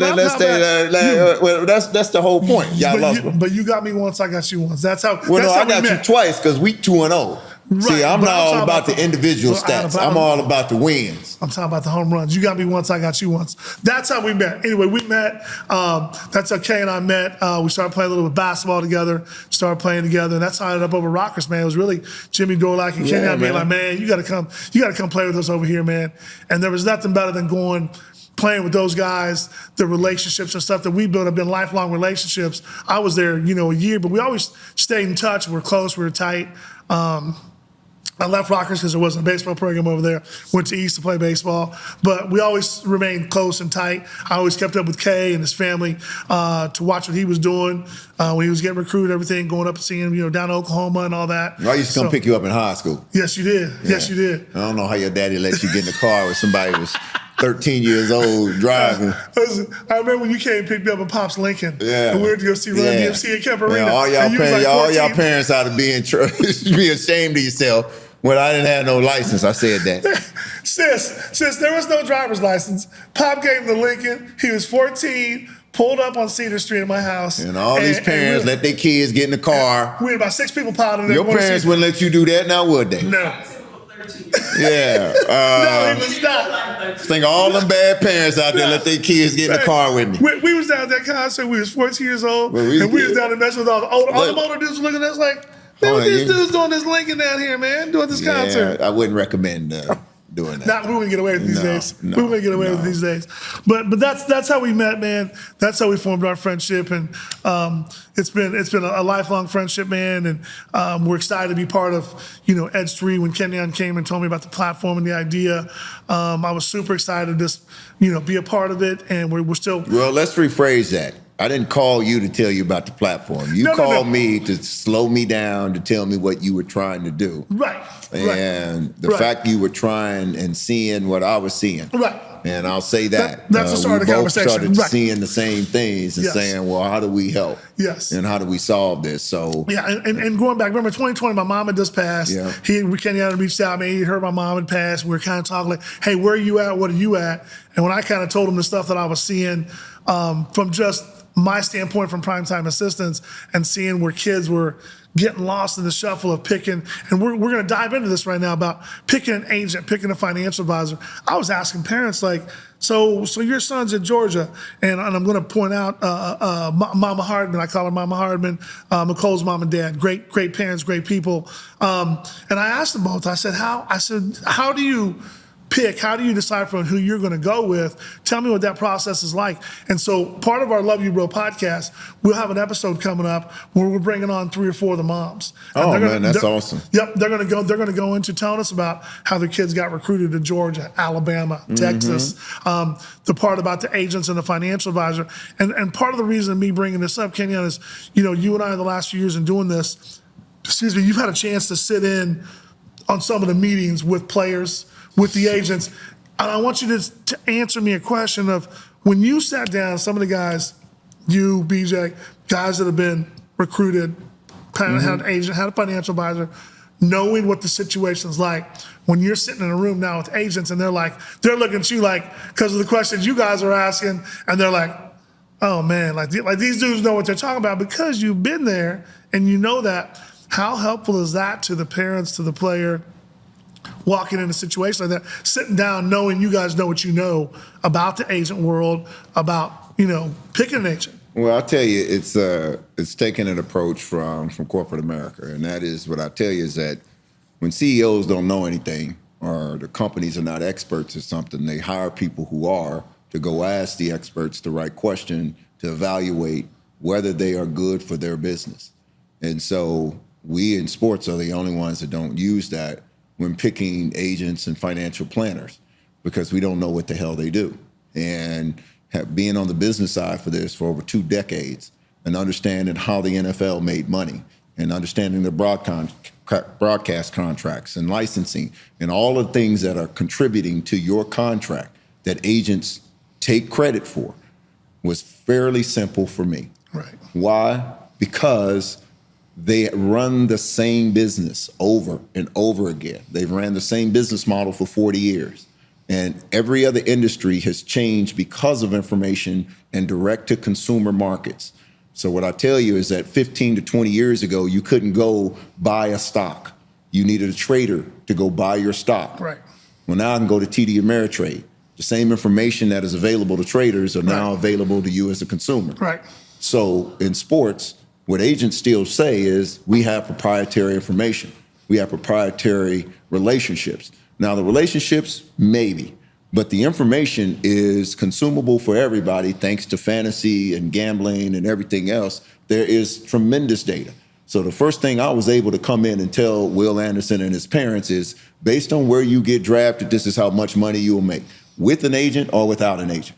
Well, that's the whole point. Y'all lost.
But you got me once, I got you once. That's how.
Well, I got you twice because we 2-0. Right, see, I'm not all about the individual stats. I'm all about the wins.
I'm talking about the home runs. You got me once, I got you once. That's how we met. Anyway, we met. That's how Kay and I met. We started playing a little bit of basketball together, started playing together, and that's how I ended up over Rockers, man. It was really Jimmy Dorlack and Kenyon being like, man, you got to come play with us over here, man. And there was nothing better than playing with those guys, the relationships and stuff that we built have been lifelong relationships. I was there, a year, but we always stayed in touch. We were close, we were tight. I left Rockers because there wasn't a baseball program over there. Went to East to play baseball. But we always remained close and tight. I always kept up with Kay and his family to watch what he was doing when he was getting recruited, everything, going up and seeing him, down to Oklahoma and all that.
I used to come pick you up in high school.
Yes, you did. Yeah. Yes, you did.
I don't know how your daddy let you get in the car with somebody who was 13 years old driving.
I remember when you came and picked me up in Pop's Lincoln.
Yeah.
And we were to go see Run DMC at Kemp Arena.
All y'all parents ought to be ashamed of yourself. When I didn't have no license, I said that.
Sis, there was no driver's license. Pop gave him the Lincoln. He was 14, pulled up on Cedar Street in my house.
And all these parents let their kids get in the car.
We had about 6 people piled in there.
Your parents wouldn't let you do that now, would they?
No.
Yeah.
No, he was not.
I think all them bad parents out there let their kids get in the car with me.
We was down at that concert. We was 14 years old. And we was down there messing with all the older dudes looking at us like, man, what these dudes doing this Lincoln down here, man, doing this concert?
I wouldn't recommend doing that.
We wouldn't get away with these days. We wouldn't get away with these days. But that's how we met, man. That's how we formed our friendship, and it's been a lifelong friendship, man. And we're excited to be part of Edge3. When Kenyon came and told me about the platform and the idea, I was super excited to just be a part of it. And we're still. Well,
let's rephrase that. I didn't call you to tell you about the platform. You called me to slow me down, to tell me what you were trying to do.
Right.
And the fact you were trying and seeing what I was seeing.
Right.
And I'll say that.
That's the start of the conversation.
We both started seeing the same things and saying, well, how do we help?
Yes.
And how do we solve this? So
yeah, and going back, remember 2020, my mom had just passed. Yeah. Kenyon reached out to me. He heard my mom had passed. We were kind of talking like, hey, where are you at? What are you at? And when I kind of told him the stuff that I was seeing from just my standpoint from primetime assistants and seeing where kids were getting lost in the shuffle of picking, and we're going to dive into this right now about picking an agent, picking a financial advisor. I was asking parents like, so your son's at Georgia, and I'm going to point out Mama Hardman. I call her Mama Hardman, Nicole's mom and dad. Great parents, great people. And I asked them both. I said, how do you pick? How do you decide from who you're going to go with? Tell me what that process is like. And so part of our Love You Bro podcast, we'll have an episode coming up where we're bringing on 3 or 4 of the moms.
Oh man, that's awesome.
Yep, they're going to go into telling us about how their kids got recruited to Georgia, Alabama, Texas. The part about the agents and the financial advisor, and part of the reason me bringing this up, Kenyon, is you and I in the last few years in doing this. You've had a chance to sit in on some of the meetings with players, with the agents. And I want you to answer me a question of when you sat down, some of the guys, you, BJ, guys that have been recruited, kind of had an agent, had a financial advisor, knowing what the situation's like, when you're sitting in a room now with agents and they're looking at you like, because of the questions you guys are asking, and they're like, oh man, like these dudes know what they're talking about because you've been there and you know that. How helpful is that to the parents, to the player, walking in a situation like that, sitting down, knowing you guys know what you know about the agent world, about, picking an agent?
Well, I'll tell you, it's taking an approach from corporate America. And that is what I tell you is that when CEOs don't know anything or the companies are not experts at something, they hire people who are to go ask the experts the right question to evaluate whether they are good for their business. And so we in sports are the only ones that don't use that when picking agents and financial planners, because we don't know what the hell they do. And being on the business side for this for over 2 decades and understanding how the NFL made money and understanding the broadcast contracts and licensing and all of the things that are contributing to your contract that agents take credit for was fairly simple for me.
Right.
Why? Because they run the same business over and over again. They've ran the same business model for 40 years. And every other industry has changed because of information and direct-to-consumer markets. So what I tell you is that 15 to 20 years ago, you couldn't go buy a stock. You needed a trader to go buy your stock.
Right.
Well, now I can go to TD Ameritrade. The same information that is available to traders are now available to you as a consumer.
Right.
So in sports, what agents still say is we have proprietary information. We have proprietary relationships. Now, the relationships, maybe, but the information is consumable for everybody thanks to fantasy and gambling and everything else. There is tremendous data. So the first thing I was able to come in and tell Will Anderson and his parents is, based on where you get drafted, this is how much money you will make, with an agent or without an agent.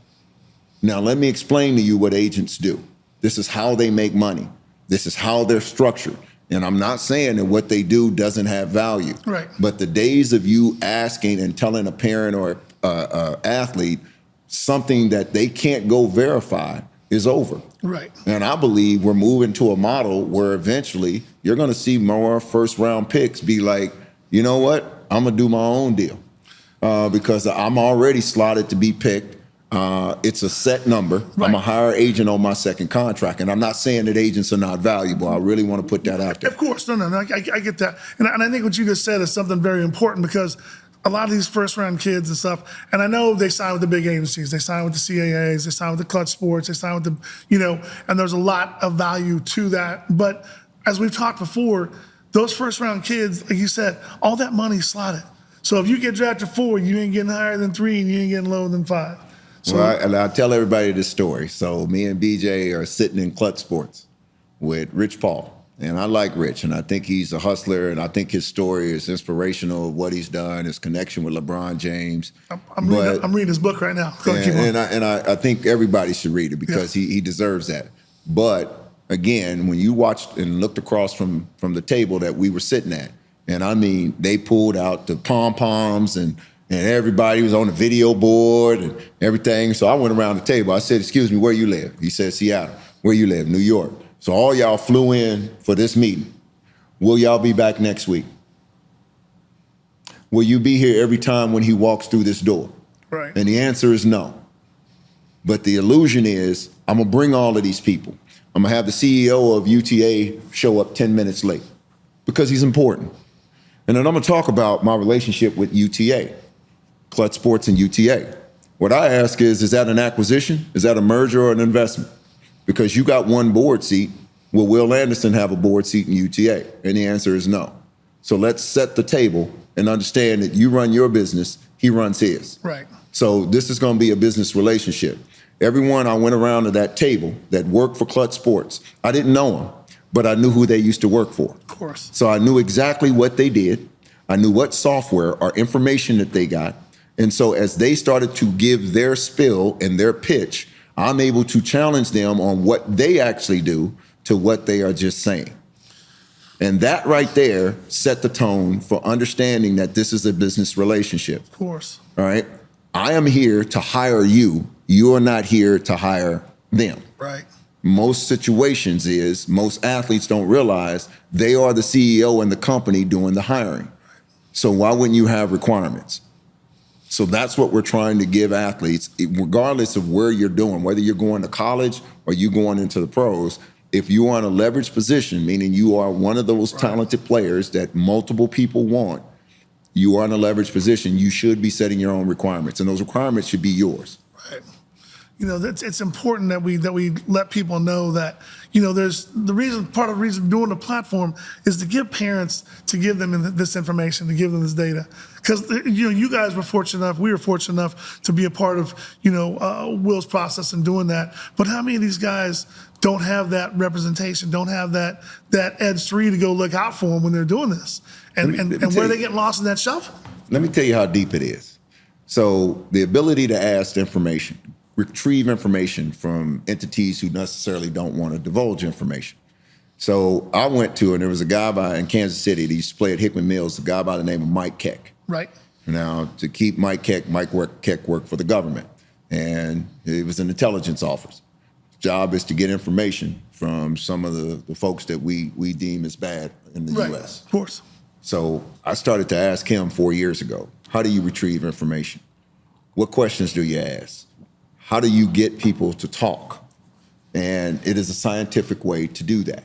Now, let me explain to you what agents do. This is how they make money. This is how they're structured. And I'm not saying that what they do doesn't have value.
Right.
But the days of you asking and telling a parent or an athlete something that they can't go verify is over.
Right.
And I believe we're moving to a model where eventually you're going to see more first-round picks be like, you know what, I'm going to do my own deal because I'm already slotted to be picked. It's a set number.
Right.
I'm a higher agent on my second contract. And I'm not saying that agents are not valuable. I really want to put that out there.
Of course. No, I get that. And I think what you just said is something very important, because a lot of these first-round kids and stuff, and I know they sign with the big agencies. They sign with the CAAs. They sign with the Clutch Sports. They sign with the, and there's a lot of value to that. But as we've talked before, those first-round kids, like you said, all that money's slotted. So if you get drafted 4, you ain't getting higher than 3, and you ain't getting lower than 5. So,
well, I tell everybody this story. So me and BJ are sitting in Clutch Sports with Rich Paul. And I like Rich, and I think he's a hustler, and I think his story is inspirational of what he's done, his connection with LeBron James.
I'm reading his book right now.
I think everybody should read it because he deserves that. But again, when you watched and looked across from the table that we were sitting at, and I mean, they pulled out the pom-poms and everybody was on the video board and everything. So I went around the table. I said, "Excuse me, where you live?" He said, "Seattle." "Where you live?" "New York." So all y'all flew in for this meeting. Will y'all be back next week? Will you be here every time when he walks through this door?
Right.
And the answer is no. But the illusion is I'm going to bring all of these people. I'm going to have the CEO of UTA show up 10 minutes late because he's important. And then I'm going to talk about my relationship with UTA, Clutch Sports and UTA. What I ask is that an acquisition? Is that a merger or an investment? Because you got one board seat. Will Will Anderson have a board seat in UTA? And the answer is no. So let's set the table and understand that you run your business, he runs his.
Right.
So this is going to be a business relationship. Everyone I went around to that table that worked for Clutch Sports, I didn't know them, but I knew who they used to work for.
Of course.
So I knew exactly what they did. I knew what software or information that they got. And so as they started to give their spill and their pitch, I'm able to challenge them on what they actually do to what they are just saying. And that right there set the tone for understanding that this is a business relationship.
Of course.
All right? I am here to hire you. You are not here to hire them.
Right.
Most situations is most athletes don't realize they are the CEO in the company doing the hiring. So why wouldn't you have requirements? So that's what we're trying to give athletes, regardless of where you're doing, whether you're going to college or you going into the pros. If you are in a leveraged position, meaning you are one of those talented players that multiple people want, you are in a leveraged position, you should be setting your own requirements, and those requirements should be yours.
Right. It's important that we let people know that, there's part of the reason doing the platform is to give parents, to give them this information, to give them this data. Because, you guys were fortunate enough, we were fortunate enough to be a part of, Will's process in doing that. But how many of these guys don't have that representation, don't have that Edge3 to go look out for them when they're doing this? And where they get lost in that shuffle?
Let me tell you how deep it is. So the ability to ask information, retrieve information from entities who necessarily don't want to divulge information. So I went to, and there was a guy in Kansas City that used to play at Hickman Mills, a guy by the name of Mike Keck.
Right.
Now, to keep Mike Keck worked for the government, and he was an intelligence officer. His job is to get information from some of the folks that we deem as bad in the U.S.
Of course.
So I started to ask him 4 years ago, how do you retrieve information? What questions do you ask? How do you get people to talk? And it is a scientific way to do that.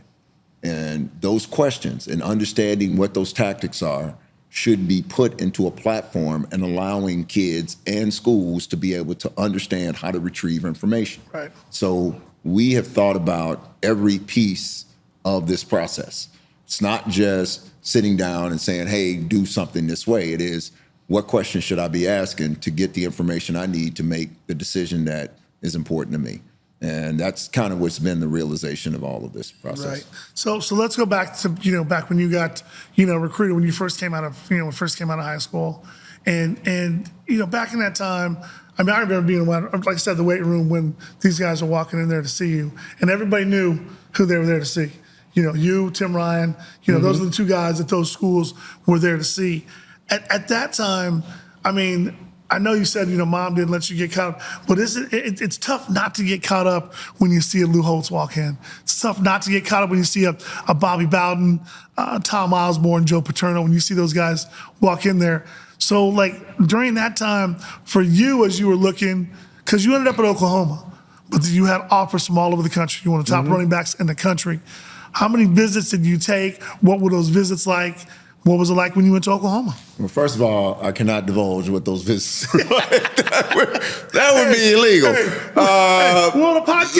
And those questions and understanding what those tactics are should be put into a platform and allowing kids and schools to be able to understand how to retrieve information.
Right.
So we have thought about every piece of this process. It's not just sitting down and saying, hey, do something this way. It is, what questions should I be asking to get the information I need to make the decision that is important to me? And that's kind of what's been the realization of all of this process.
Right. So let's go back to, back when you got, recruited, when you first came out of, high school. And back in that time, I remember being, like I said, the weight room when these guys were walking in there to see you, and everybody knew who they were there to see. You, Tim Ryan, those are the two guys that those schools were there to see. At that time, I know you said, mom didn't let you get caught up, but it's tough not to get caught up when you see a Lou Holtz walk in. It's tough not to get caught up when you see a Bobby Bowden, Tom Osborne, Joe Paterno, when you see those guys walk in there. So, during that time, for you as you were looking, because you ended up at Oklahoma, but you had offers from all over the country. You were one of the top running backs in the country. How many visits did you take? What were those visits like? What was it like when you went to Oklahoma?
Well, first of all, I cannot divulge what those visits were like. That would be illegal.
We're on a podcast.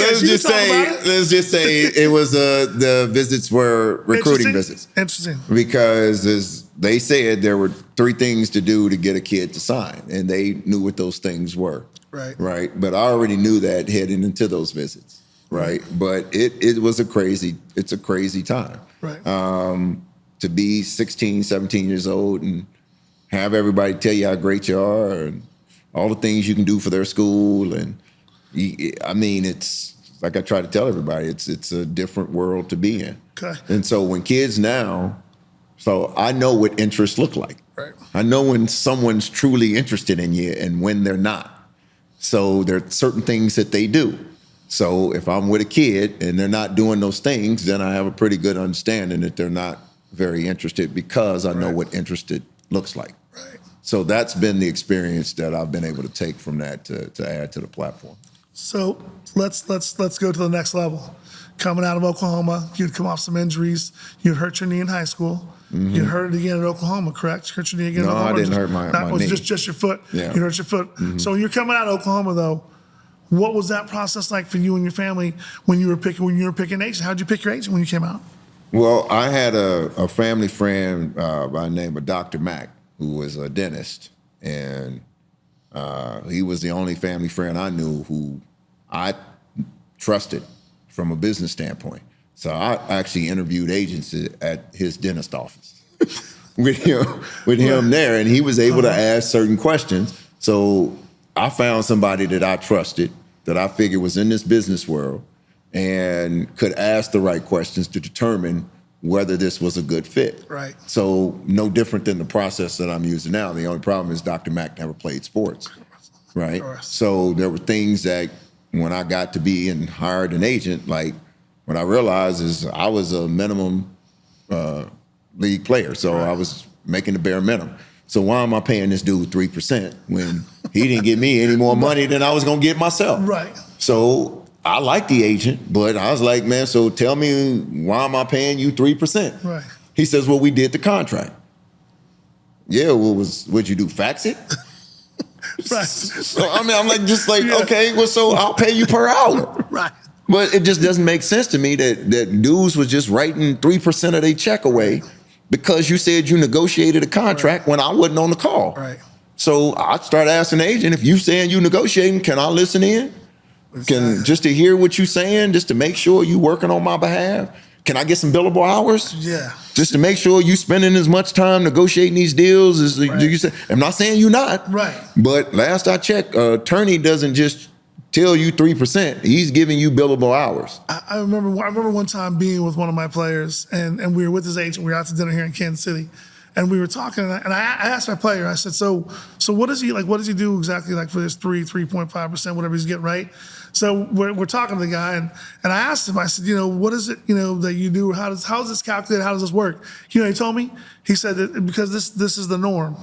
Let's just say it was the visits were recruiting visits.
Interesting.
Because as they said, there were 3 things to do to get a kid to sign, and they knew what those things were.
Right.
Right. But I already knew that heading into those visits. Right. But it was a crazy time.
Right.
To be 16, 17 years old and have everybody tell you how great you are and all the things you can do for their school. And it's like I try to tell everybody, it's a different world to be in.
Okay.
And so when kids now, so I know what interests look like.
Right.
I know when someone's truly interested in you and when they're not. So there are certain things that they do. So if I'm with a kid and they're not doing those things, then I have a pretty good understanding that they're not very interested because I know what interested looks like.
Right.
So that's been the experience that I've been able to take from that to add to the platform.
So let's go to the next level. Coming out of Oklahoma, you'd come off some injuries. You'd hurt your knee in high school. You'd hurt it again at Oklahoma, correct? Hurt your knee again at Oklahoma?
No, I didn't hurt my knee.
It was just your foot.
Yeah.
You hurt your foot. So when you're coming out of Oklahoma, though, what was that process like for you and your family when you were picking an agent? How'd you pick your agent when you came out?
Well, I had a family friend by the name of Dr. Mack, who was a dentist, and he was the only family friend I knew who I trusted from a business standpoint. So I actually interviewed agents at his dentist office with him there, and he was able to ask certain questions. So I found somebody that I trusted, that I figured was in this business world, and could ask the right questions to determine whether this was a good fit.
Right.
So no different than the process that I'm using now. The only problem is Dr. Mack never played sports, right? So there were things that when I got to be and hired an agent, like what I realized is I was a minimum league player. So I was making the bare minimum. So why am I paying this dude 3% when he didn't give me any more money than I was going to get myself?
Right.
So I like the agent, but I was like, man, so tell me, why am I paying you 3%?
Right.
He says, well, we did the contract. Yeah, what'd you do, fax it?
Right.
So, I mean, I'm like, just like, okay, well, so I'll pay you per hour.
Right.
But it just doesn't make sense to me that dudes was just writing 3% of their check away because you said you negotiated a contract when I wasn't on the call.
Right.
So I started asking the agent, if you saying you negotiating, can I listen in? Can just to hear what you saying, just to make sure you working on my behalf? Can I get some billable hours?
Yeah.
Just to make sure you spending as much time negotiating these deals as you say. I'm not saying you're not.
Right.
But last I checked, attorney doesn't just tell you 3%. He's giving you billable hours.
I remember one time being with one of my players, and we were with his agent. We were out to dinner here in Kansas City, and we were talking. And I asked my player. I said, "So what does he like? What does he do exactly like for this 3.5%, whatever he's getting, right?" So we're talking to the guy, and I asked him. I said, "What is it, that you do? How is this calculated? How does this work?" He told me. He said that because this is the norm.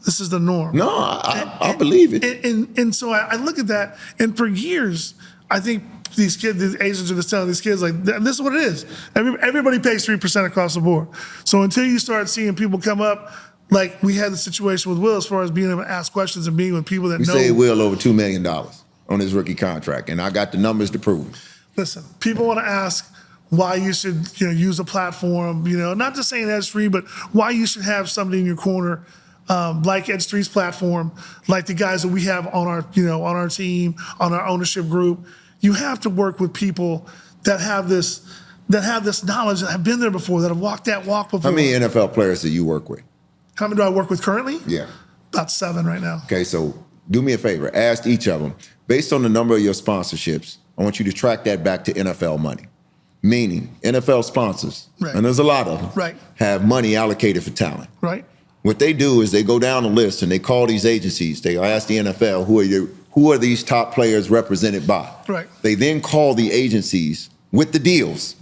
This is the norm.
No, I believe it.
And so I look at that, and for years, I think these agents are just telling these kids, like, this is what it is. Everybody pays 3% across the board. So until you start seeing people come up, like we had the situation with Will, as far as being able to ask questions and being with people that know.
You say Will over $2 million on his rookie contract, and I got the numbers to prove it.
Listen, people want to ask why you should use a platform, not just saying Edge3, but why you should have somebody in your corner like Edge3's platform, like the guys that we have on our, on our team, on our ownership group. You have to work with people that have this knowledge, that have been there before, that have walked that walk before.
How many NFL players do you work with?
How many do I work with currently?
Yeah.
About 7 right now.
Okay, so do me a favor. Ask each of them, based on the number of your sponsorships, I want you to track that back to NFL money. Meaning, NFL sponsors, and there's a lot of them, have money allocated for talent.
Right.
What they do is they go down the list and they call these agencies. They ask the NFL, who are these top players represented by?
Right.
They then call the agencies with the deals.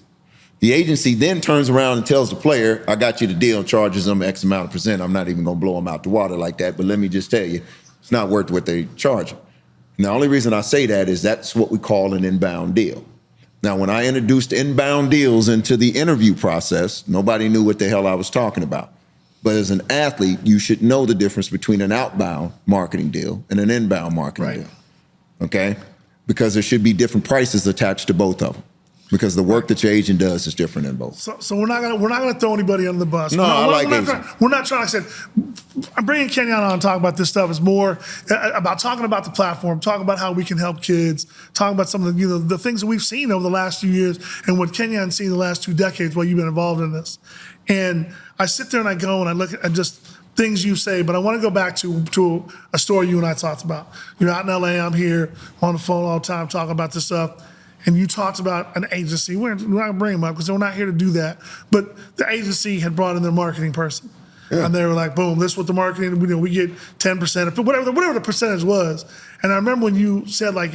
The agency then turns around and tells the player, I got you the deal, charges them X amount of percent. I'm not even going to blow them out the water like that, but let me just tell you, it's not worth what they charge them. Now, the only reason I say that is that's what we call an inbound deal. Now, when I introduced inbound deals into the interview process, nobody knew what the hell I was talking about. But as an athlete, you should know the difference between an outbound marketing deal and an inbound marketing deal, okay? Because there should be different prices attached to both of them. Because the work that your agent does is different in both.
So we're not gonna throw anybody under the bus.
No,
we're not trying. I said, I'm bringing Kenyon on to talk about this stuff. It's more about talking about the platform, talking about how we can help kids, talking about some of the things that we've seen over the last few years and what Kenyon's seen the last 2 decades while you've been involved in this. And I sit there and I go and I look at just things you say, but I want to go back to a story you and I talked about. You're out in LA, I'm here on the phone all the time talking about this stuff. And you talked about an agency. We're not going to bring them up because we're not here to do that. But the agency had brought in their marketing person. Yeah. And they were like, boom, this is what the marketing, we get 10%, whatever the percentage was. And I remember when you said, like,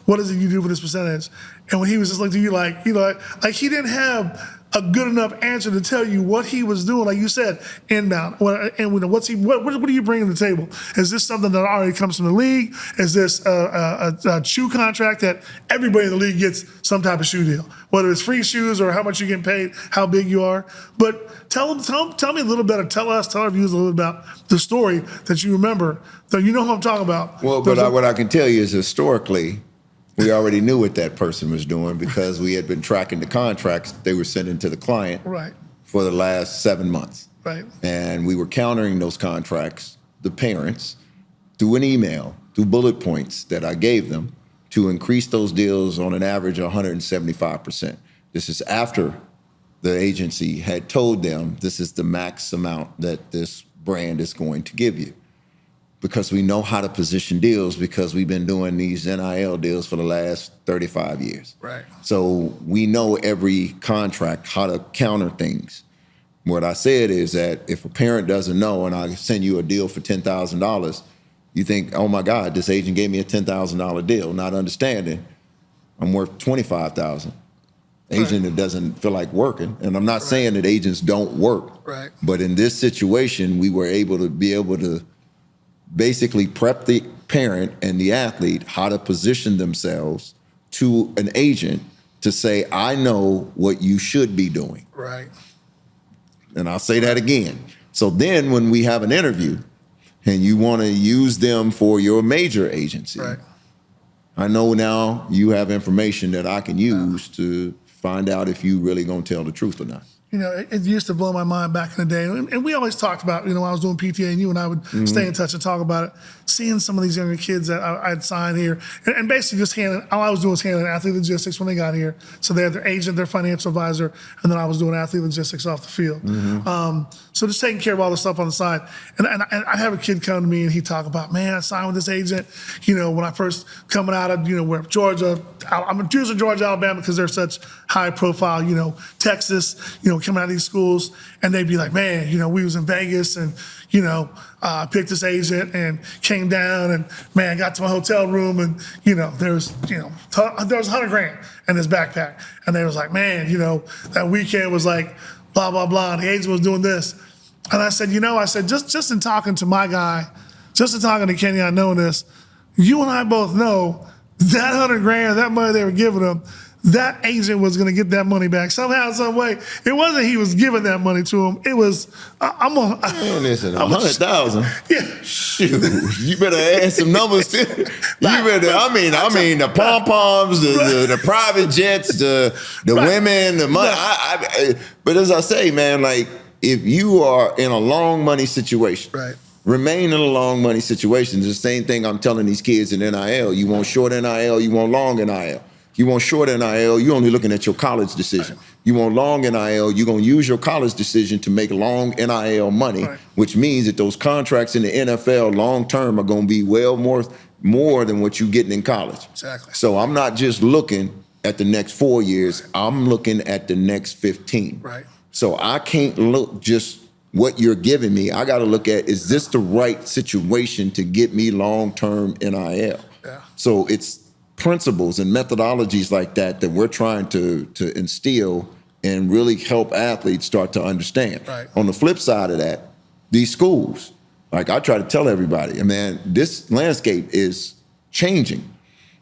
what is it you do for this percentage? And when he was just looking at you like he didn't have a good enough answer to tell you what he was doing. Like you said, inbound. And what are you bringing to the table? Is this something that already comes from the league? Is this a shoe contract that everybody in the league gets some type of shoe deal? Whether it's free shoes or how much you're getting paid, how big you are. But tell me a little bit, tell our viewers a little about the story that you remember, that you know what I'm talking about.
Well, but what I can tell you is historically, we already knew what that person was doing because we had been tracking the contracts they were sending to the client for the last 7 months.
Right. And
we were countering those contracts, the parents, through an email, through bullet points that I gave them to increase those deals on an average of 175%. This is after the agency had told them this is the max amount that this brand is going to give you. Because we know how to position deals because we've been doing these NIL deals for the last 35 years.
Right.
So we know every contract, how to counter things. What I said is that if a parent doesn't know and I send you a deal for $10,000, you think, oh my God, this agent gave me a $10,000 deal, not understanding I'm worth $25,000. Agent that doesn't feel like working. And I'm not saying that agents don't work.
Right.
But in this situation, we were able to basically prep the parent and the athlete how to position themselves to an agent to say, I know what you should be doing.
Right.
And I'll say that again. So then when we have an interview and you want to use them for your major agency,
Right.
I know now you have information that I can use to find out if you really going to tell the truth or not.
You know, it used to blow my mind back in the day. And we always talked about, you know, when I was doing PTA and you and I would stay in touch and talk about it, seeing some of these younger kids that I'd signed here. And basically just all I was doing was handling athlete logistics when they got here. So they had their agent, their financial advisor, and then I was doing athlete logistics off the field. So just taking care of all the stuff on the side. And I have a kid come to me and he talk about, man, I signed with this agent, you know, when I first coming out of, you know, where Georgia, I'm choosing Georgia, Alabama because they're such high profile, you know, Texas, you know, coming out of these schools, and they'd be like, man, you know, we was in Vegas and, you know, picked this agent and came down and, man, got to my hotel room and, you know, there was $100,000 in his backpack. And they was like, man, you know, that weekend was like blah, blah, blah. And the agent was doing this. And I said, you know, just in talking to my guy, just in talking to Kenyon, knowing this, you and I both know that $100,000, that money they were giving him, that agent was going to get that money back somehow, some way. It wasn't he was giving that money to him. It was
Listen, 100,000.
Yeah,
shoot, you better add some numbers too. You better. I mean, the pom poms, the private jets, the women, the money. But as I say, man, like if you are in a long money situation,
right.
Remain in a long money situation. It's the same thing I'm telling these kids in NIL. You want short NIL, you want long NIL. You want short NIL, you're only looking at your college decision. Right. You want long NIL, you're going to use your college decision to make long NIL money, right. Which means that those contracts in the NFL long term are going to be well more than what you're getting in college.
Exactly.
So I'm not just looking at the next 4 years, I'm looking at the next 15.
Right.
So I can't look just what you're giving me. I got to look at, is this the right situation to get me long-term NIL?
Yeah.
So it's principles and methodologies like that we're trying to instill and really help athletes start to understand.
Right.
On the flip side of that, these schools, like I try to tell everybody, man, this landscape is changing.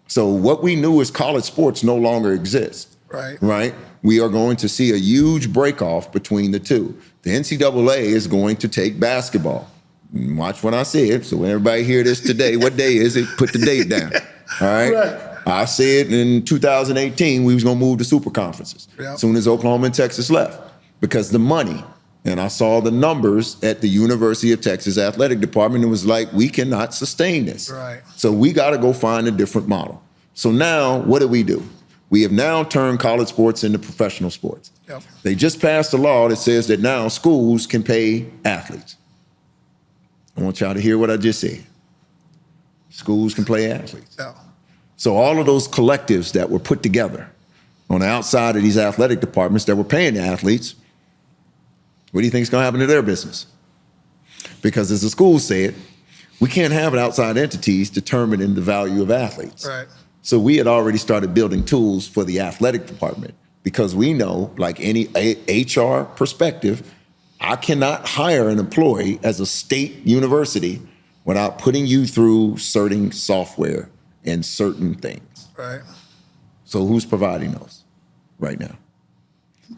So what we knew as college sports no longer exists.
Right.
Right? We are going to see a huge break-off between the two. The NCAA is going to take basketball. Watch what I said. So when everybody hear this today, what day is it? Put the date down. All right? Right. I said in 2018 we was going to move to super conferences. Yep. As soon as Oklahoma and Texas left, because the money. And I saw the numbers at the University of Texas athletic department. It was like, we cannot sustain this.
Right.
So we got to go find a different model. So now what do? We have now turned college sports into professional sports. Yep. They just passed a law that says that now schools can pay athletes. I want y'all to hear what I just said. Schools can pay athletes.
Yeah.
So all of those collectives that were put together on the outside of these athletic departments that were paying the athletes, what do you think is going to happen to their business? Because as the school said, we can't have outside entities determining the value of athletes.
Right.
So we had already started building tools for the athletic department because we know, like any HR perspective, I cannot hire an employee as a state university without putting you through certain software and certain things.
Right.
So who's providing those right now?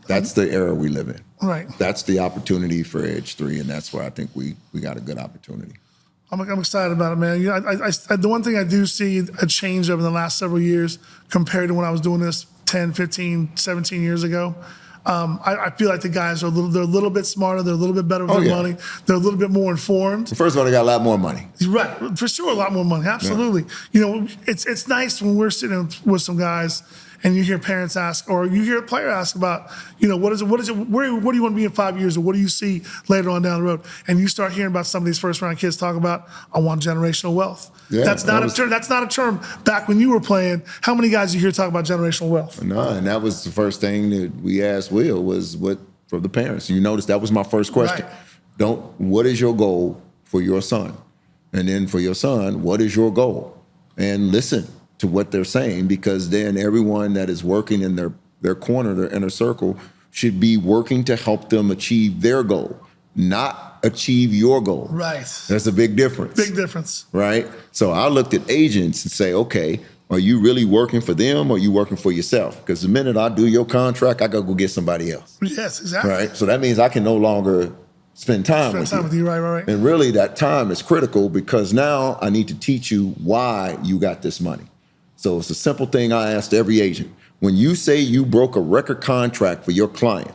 That's the era we live in.
Right.
That's the opportunity for Edge3, and that's where I think we got a good opportunity.
I'm excited about it, man. You know, the one thing I do see a change over the last several years compared to when I was doing this 10, 15, 17 years ago. I feel like the guys they're a little bit smarter, they're a little bit better with their money, they're a little bit more informed.
First of all, they got a lot more money.
Right, for sure, a lot more money, absolutely. Yeah. You know, it's nice when we're sitting with some guys and you hear parents ask, or you hear a player ask about, you know, what is it, where do you want to be in 5 years, or what do you see later on down the road? And you start hearing about some of these first round kids talk about, I want generational wealth. Yeah, that's not a term back when you were playing. How many guys you hear talk about generational wealth?
No, and that was the first thing that we asked Will was what for the parents. You notice that was my first question. Right. What is your goal for your son? And then for your son, what is your goal? And listen to what they're saying, because then everyone that is working in their corner, their inner circle, should be working to help them achieve their goal, not achieve your goal.
Right.
That's a big difference.
Big difference.
Right? So I looked at agents and say, okay, are you really working for them or are you working for yourself? Because the minute I do your contract, I gotta go get somebody else.
Yes, exactly.
Right? So that means I can no longer spend time with you.
Right.
And really that time is critical because now I need to teach you why you got this money. So it's a simple thing I asked every agent. When you say you broke a record contract for your client,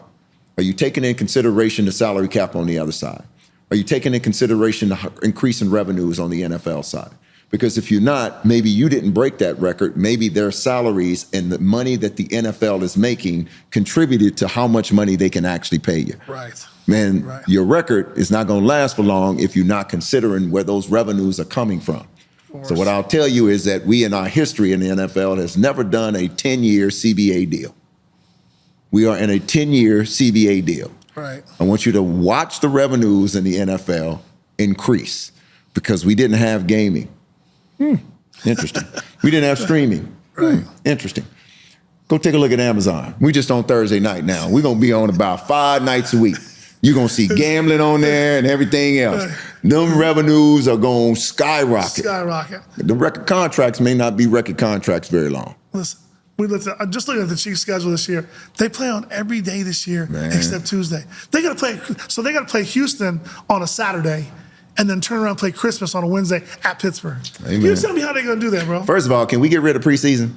are you taking in consideration the salary cap on the other side? Are you taking in consideration the increase in revenues on the NFL side? Because if you're not, maybe you didn't break that record. Maybe their salaries and the money that the NFL is making contributed to how much money they can actually pay you.
Right.
Man, your record is not going to last for long if you're not considering where those revenues are coming from. So what I'll tell you is that we in our history in the NFL has never done a 10-year CBA deal. We are in a 10-year CBA deal.
Right.
I want you to watch the revenues in the NFL increase because we didn't have gaming. Interesting. We didn't have streaming.
Right.
Interesting. Go take a look at Amazon. We just on Thursday night now. We're going to be on about 5 nights a week. You're going to see gambling on there and everything else. Them revenues are going to skyrocket. The record contracts may not be record contracts very long.
Listen, I'm just looking at the Chiefs' schedule this year. They play on every day this year except Tuesday. They got to play Houston on a Saturday and then turn around and play Christmas on a Wednesday at Pittsburgh. Amen. You tell me how they're going to do that, bro.
First of all, can we get rid of preseason?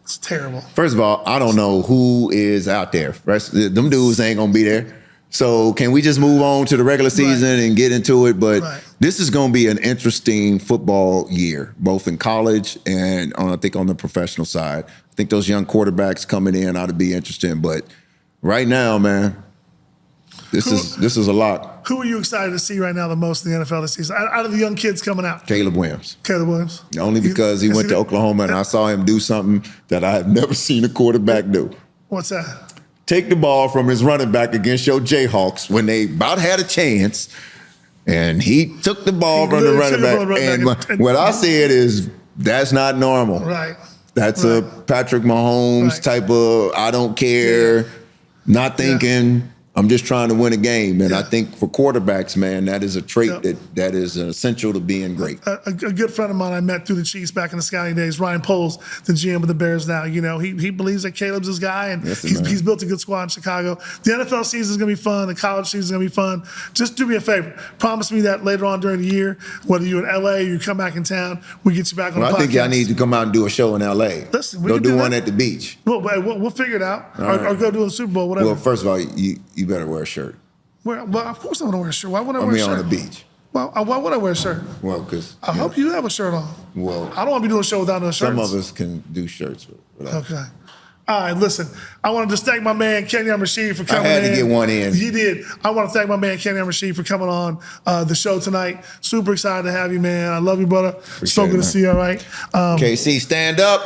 It's terrible.
First of all, I don't know who is out there. Them dudes ain't going to be there. So can we just move on to the regular season and get into it? But this is going to be an interesting football year, both in college and I think on the professional side. I think those young quarterbacks coming in ought to be interesting. But right now, man, this is a lot.
Who are you excited to see right now the most in the NFL this season? Out of the young kids coming out.
Caleb Williams.
Caleb Williams.
Only because he went to Oklahoma and I saw him do something that I have never seen a quarterback do.
What's that?
Take the ball from his running back against your Jayhawks when they about had a chance, and he took the ball from the running back. And what I said is, that's not normal.
Right.
That's a Patrick Mahomes type of, I don't care, not thinking, I'm just trying to win a game. And I think for quarterbacks, man, that is a trait that is essential to being great.
A good friend of mine I met through the Chiefs back in the scouting days, Ryan Poles, the GM of the Bears now. You know, he believes that Caleb's his guy, and he's built a good squad in Chicago. The NFL season is going to be fun. The college season is going to be fun. Just do me a favor. Promise me that later on during the year, whether you're in L.A. or you come back in town, we get you back on the podcast.
I think y'all need to come out and do a show in L.A.
Listen,
go do one at the beach.
We'll figure it out. Or go do a Super Bowl, whatever.
Well, first of all, you better wear a shirt.
Well, of course I'm going to wear a shirt. Why would I wear a shirt?
on the beach.
Well, why would I wear a shirt?
Well, because
I hope you have a shirt on.
Well,
I don't want to be doing a show without no shirts.
Some of us can do shirts without.
Okay. All right, listen. I want to just thank my man Kenyon Rasheed for coming in.
I had to get one in.
You did. I want to thank my man Kenyon Rasheed for coming on the show tonight. Super excited to have you, man. I love you, brother. So good to see you. All right.
KC, stand up.